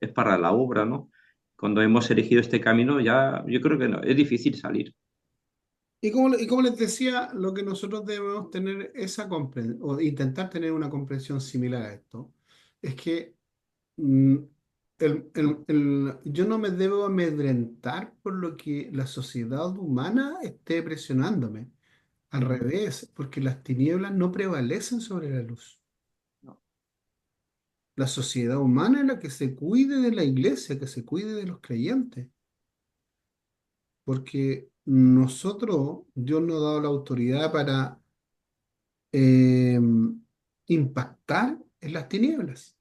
es para la obra, ¿no? Cuando hemos elegido este camino, ya yo creo que no, es difícil salir. Y como les decía, lo que nosotros debemos tener esa comprensión, o intentar tener una comprensión similar a esto, es que mm, yo no me debo amedrentar por lo que la sociedad humana esté presionándome. Al Ujú. revés, porque las tinieblas no prevalecen sobre la luz. No, La sociedad humana es la que se cuide de la iglesia, que se cuide de los creyentes, porque nosotros, Dios nos ha dado la autoridad para eh, impactar en las tinieblas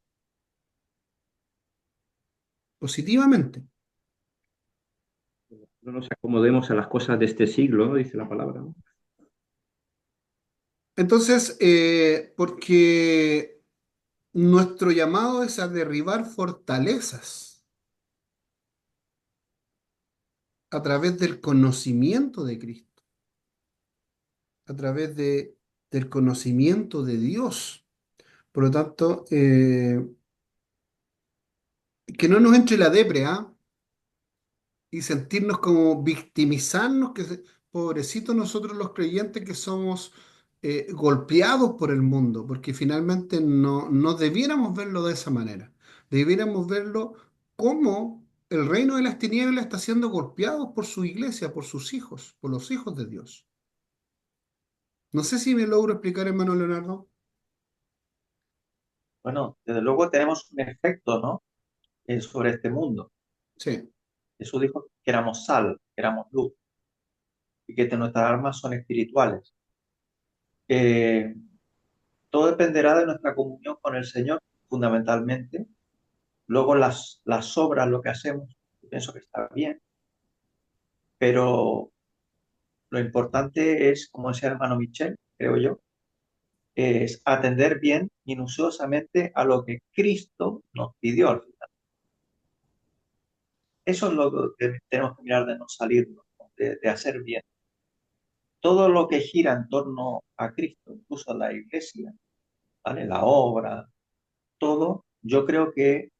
positivamente. no nos acomodemos a las cosas de este siglo, ¿no? Dice la palabra, ¿no? Entonces, porque nuestro llamado es a derribar fortalezas a través del conocimiento de Cristo, a través del conocimiento de Dios. Por lo tanto, que no nos entre la depre, ¿ah? Y sentirnos como victimizarnos, pobrecitos nosotros los creyentes que somos golpeados por el mundo, porque finalmente no debiéramos verlo de esa manera. Debiéramos verlo como el reino de las tinieblas está siendo golpeado por su iglesia, por sus hijos, por los hijos de Dios. No sé si me logro explicar, hermano Leonardo. Bueno, desde luego tenemos un efecto, ¿no? Sobre este mundo. Sí. Jesús dijo que éramos sal, que éramos luz y que nuestras armas son espirituales. Eh, Todo dependerá de nuestra comunión con el Señor, fundamentalmente. Luego las obras, lo que hacemos, yo pienso que está bien, pero lo importante es, como decía el hermano Michel, creo yo, es atender bien, minuciosamente a lo que Cristo nos pidió al final. Eso es lo que tenemos que mirar de no salirnos, ¿no? De hacer bien. Todo lo que gira en torno a Cristo, incluso la iglesia, ¿vale? La obra, todo, yo creo que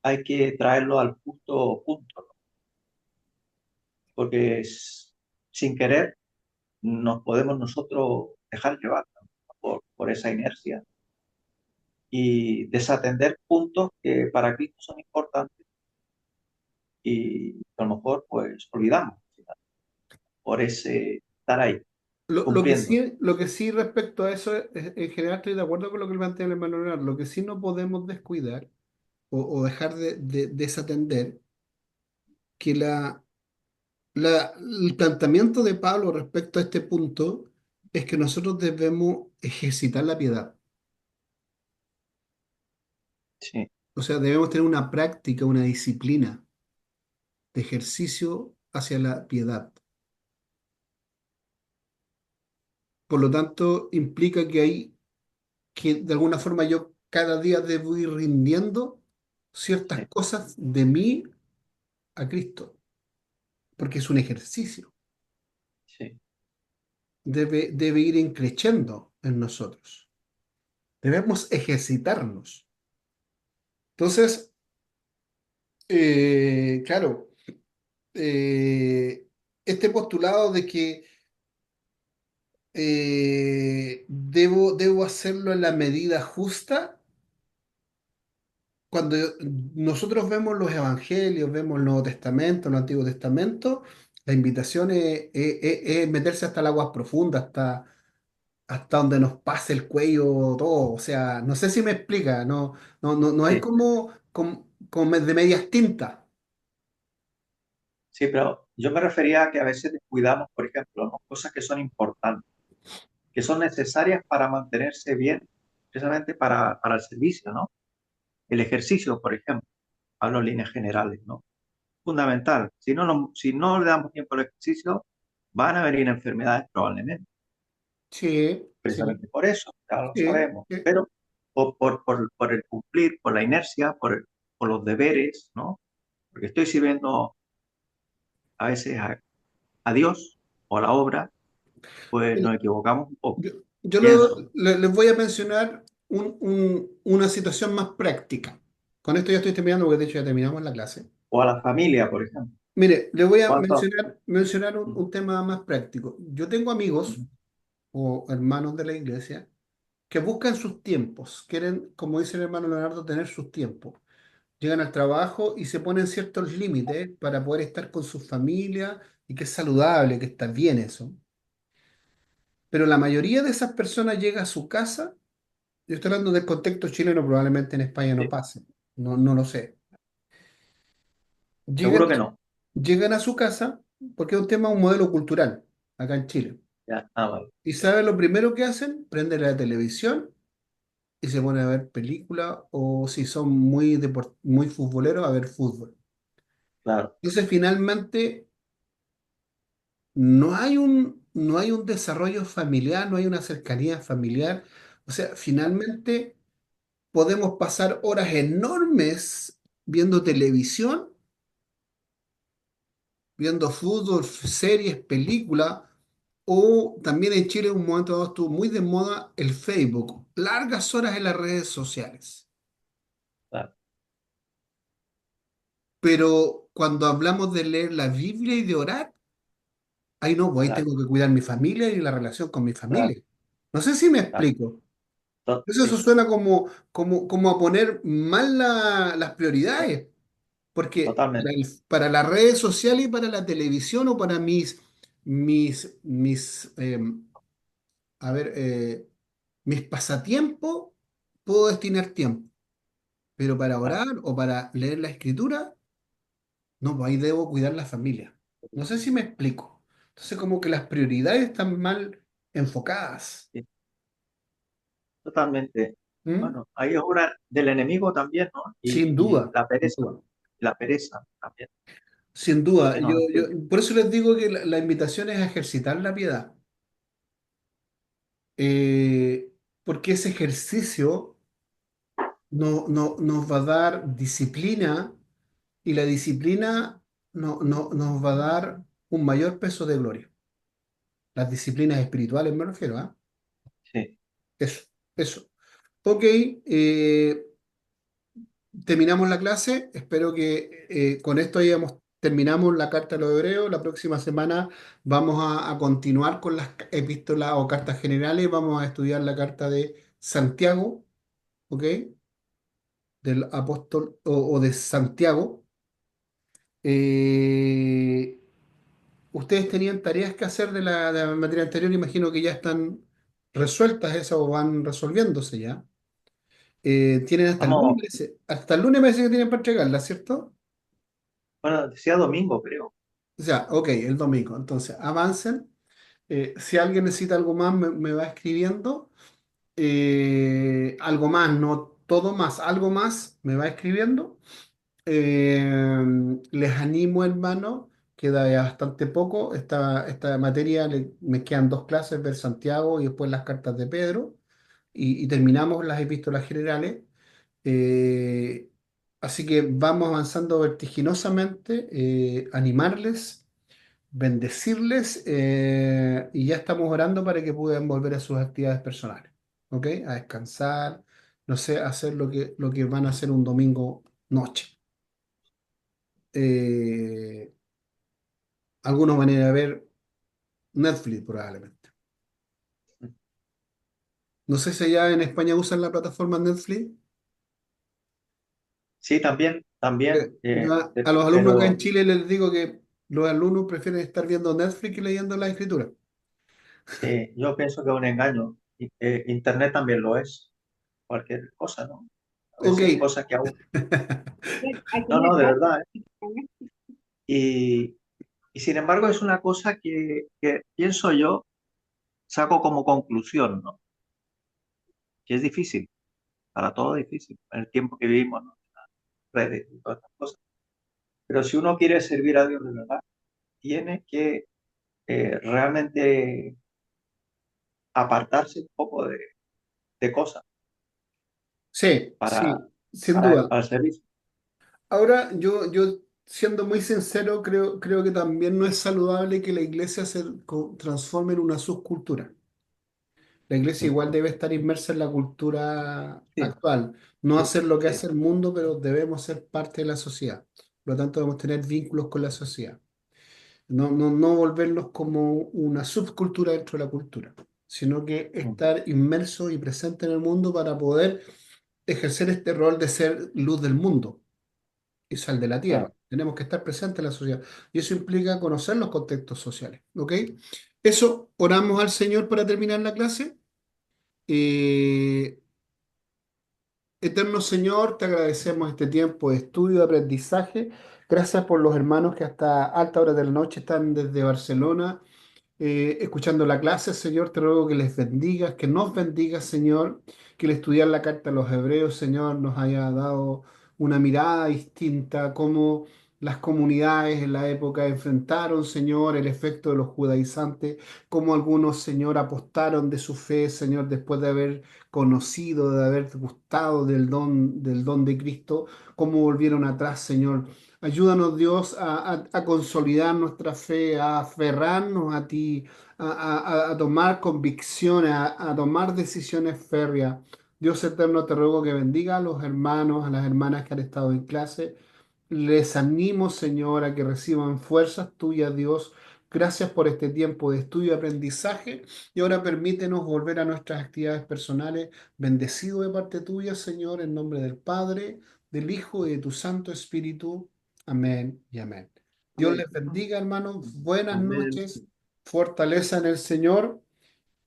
hay que traerlo al justo punto, ¿no? Porque sin querer nos podemos nosotros dejar llevar, ¿no? Por esa inercia y desatender puntos que para Cristo son importantes nos olvidamos por ese estar ahí, cumpliendo. Lo que sí respecto a eso, en general estoy de acuerdo con lo que plantea el hermano Leonardo. Lo que sí no podemos descuidar o dejar de desatender que el planteamiento de Pablo respecto a este punto es que nosotros debemos ejercitar la piedad. Sí, O sea, debemos tener una práctica, una disciplina de ejercicio hacia la piedad. Por lo tanto, implica que de alguna forma yo cada día debo ir rindiendo ciertas sí, cosas de mí a Cristo, porque es un ejercicio. sí, Debe ir increciendo en nosotros. Debemos ejercitarnos. Entonces, claro, este postulado de que debo hacerlo en la medida justa. Cuando nosotros vemos los evangelios, vemos el Nuevo Testamento, el Antiguo Testamento, la invitación es meterse hasta el aguas profundas, hasta donde nos pase el cuello todo. O sea, no sé si me explica, no es sí, como de medias tintas. sí, pero yo me refería a que a veces descuidamos, por ejemplo, ¿no? Cosas que son importantes, que son necesarias para mantenerse bien, precisamente para el servicio, ¿no? El ejercicio, por ejemplo, hablo en líneas generales, ¿no? Fundamental. Si no le damos tiempo al ejercicio, van a venir enfermedades probablemente, Sí, sí, precisamente por eso, ya lo sí, sabemos. sí. Pero por el cumplir, por la inercia, por los deberes, ¿no? Porque estoy sirviendo a veces a Dios o a la obra, pues nos equivocamos un poco, Yo pienso. les voy a mencionar una situación más práctica. Con esto ya estoy terminando, porque de hecho ya terminamos la clase. O a la familia, por ejemplo. Mire, le voy a ¿Cuánto? mencionar Ujú, un tema más práctico. Yo tengo amigos ujú, o hermanos de la iglesia que buscan sus tiempos, quieren, como dice el hermano Leonardo, tener sus tiempos. Llegan al trabajo y se ponen ciertos límites para poder estar con su familia y que es saludable, que está bien eso. Pero la mayoría de esas personas llega a su casa, yo estoy hablando del contexto chileno, probablemente en España no sí. pase, no lo sé. Llegan, Seguro que no. llegan a su casa porque es un tema, un modelo cultural acá en Chile. Ya, vale, ¿Y sabe lo primero que hacen? Prenden la televisión y se ponen a ver películas o si son muy futboleros, a ver fútbol. claro, Entonces, finalmente, no hay un desarrollo familiar, no hay una cercanía familiar. O sea, finalmente podemos pasar horas enormes viendo televisión, viendo fútbol, series, películas, o también en Chile en un momento dado estuvo muy de moda el Facebook, largas horas en las redes sociales. claro, Pero cuando hablamos de leer la Biblia y de orar, ahí no, pues ahí claro, tengo que cuidar mi familia y la relación con mi claro, familia. No sé si me claro. explico. Eso Sí, suena como a poner mal las prioridades, porque totalmente. para las redes sociales y para la televisión o para a ver, mis pasatiempos, puedo destinar tiempo, pero para Claro. orar o para leer la escritura, no, pues ahí debo cuidar la familia. No sé si me explico. Entonces, como que las prioridades están mal enfocadas. Sí, totalmente. ¿Mm? Bueno, hay obra del enemigo también, ¿no? Sin Y duda, sin duda. la pereza también Sin duda. se nos destruye. Por eso les digo que la invitación es a ejercitar la piedad. Eh, Porque ese ejercicio nos va a dar disciplina y la disciplina nos va a dar un mayor peso de gloria. Las disciplinas espirituales me refiero, ¿ah? Sí, Eso, eso. Ok, terminamos la clase. Espero que con esto terminamos la carta a los hebreos. La próxima semana vamos a continuar con las epístolas o cartas generales. Vamos a estudiar la carta de Santiago, ¿ok? Del apóstol o de Santiago. ustedes tenían tareas que hacer de la materia anterior, imagino que ya están resueltas esas o van resolviéndose ya. Tienen Vamos, hasta el lunes me dice que tienen para entregarla, ¿cierto? bueno, decía domingo, creo. O sea, ok, el domingo. Entonces, avancen. Si alguien necesita algo más, me va escribiendo. Algo más, no todo más, algo más, me va escribiendo. Eh, Les animo, hermano, queda ya bastante poco. Esta materia me quedan dos clases, ver Santiago y después las cartas de Pedro. Y terminamos las epístolas generales. Eh, Así que vamos avanzando vertiginosamente, animarles, bendecirles, y ya estamos orando para que puedan volver a sus actividades personales, ¿ok? A descansar, no sé, a hacer lo que van a hacer un domingo noche. Eh, Algunos van a ir a ver Netflix probablemente. No sé si allá en España usan la plataforma Netflix. Sí, también, también, Yo a los alumnos acá en pero Chile les digo que los alumnos prefieren estar viendo Netflix que leyendo la escritura. yo pienso que es un engaño. Internet también lo es, cualquier cosa, ¿no? A Ok. veces cosas que aún... Aquí No, en no, de España, verdad, ¿eh? Y, y sin embargo es una cosa que pienso yo, saco como conclusión, ¿no? Que es difícil, para todo es difícil, en el tiempo que vivimos, ¿no? Redes y todas estas cosas. Pero si uno quiere servir a Dios de verdad, tiene que realmente apartarse un poco de cosas Sí, para, sí, sin duda. para el servicio. Ahora, yo siendo muy sincero, creo que también no es saludable que la iglesia transforme en una subcultura. La iglesia igual debe estar inmersa en la cultura Sí, actual, no sí, hacer lo que sí. hace el mundo, pero debemos ser parte de la sociedad. Por lo tanto, debemos tener vínculos con la sociedad. No volvernos como una subcultura dentro de la cultura, sino que Mm, estar inmerso y presente en el mundo para poder ejercer este rol de ser luz del mundo y sal de la tierra. claro. Tenemos que estar presentes en la sociedad. Y eso implica conocer los contextos sociales. ¿Ok? Eso, oramos al Señor para terminar la clase. Eh, Eterno Señor, te agradecemos este tiempo de estudio, de aprendizaje. Gracias por los hermanos que hasta alta hora de la noche están desde Barcelona escuchando la clase. Señor, te ruego que les bendigas, que nos bendigas, Señor, que el estudiar la carta a los hebreos, Señor, nos haya dado una mirada distinta, cómo las comunidades en la época enfrentaron, Señor, el efecto de los judaizantes, cómo algunos, Señor, apostaron de su fe, Señor, después de haber conocido, de haber gustado del don de Cristo, cómo volvieron atrás, Señor. Ayúdanos, Dios, a consolidar nuestra fe, a aferrarnos a ti, a tomar convicciones, a tomar decisiones férreas. Dios eterno, te ruego que bendiga a los hermanos, a las hermanas que han estado en clase. Les animo, Señor, a que reciban fuerzas tuyas, Dios. Gracias por este tiempo de estudio y aprendizaje. Y ahora permítenos volver a nuestras actividades personales. Bendecido de parte tuya, Señor, en nombre del Padre, del Hijo y de tu Santo Espíritu. Amén y amén. Dios Amén. les bendiga, hermanos. Buenas Amén. noches. Fortaleza en el Señor.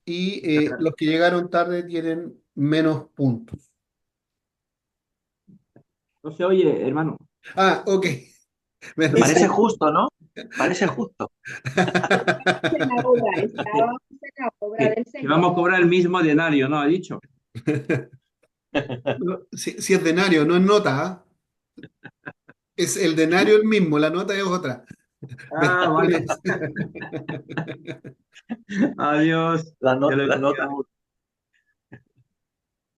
Y los que llegaron tarde tienen menos puntos. No se oye, hermano. Ah, ok. Menos Parece seis. justo, ¿no? Parece justo. en la obra, estábamos en la obra del Que Señor. vamos a cobrar el mismo denario, ¿no? Ha dicho. No, si es denario, no es nota, ¿ah? Es el denario el mismo, la nota es otra. Ah, vale. Bendiciones. Adiós. La, Dios le la bendiga. nota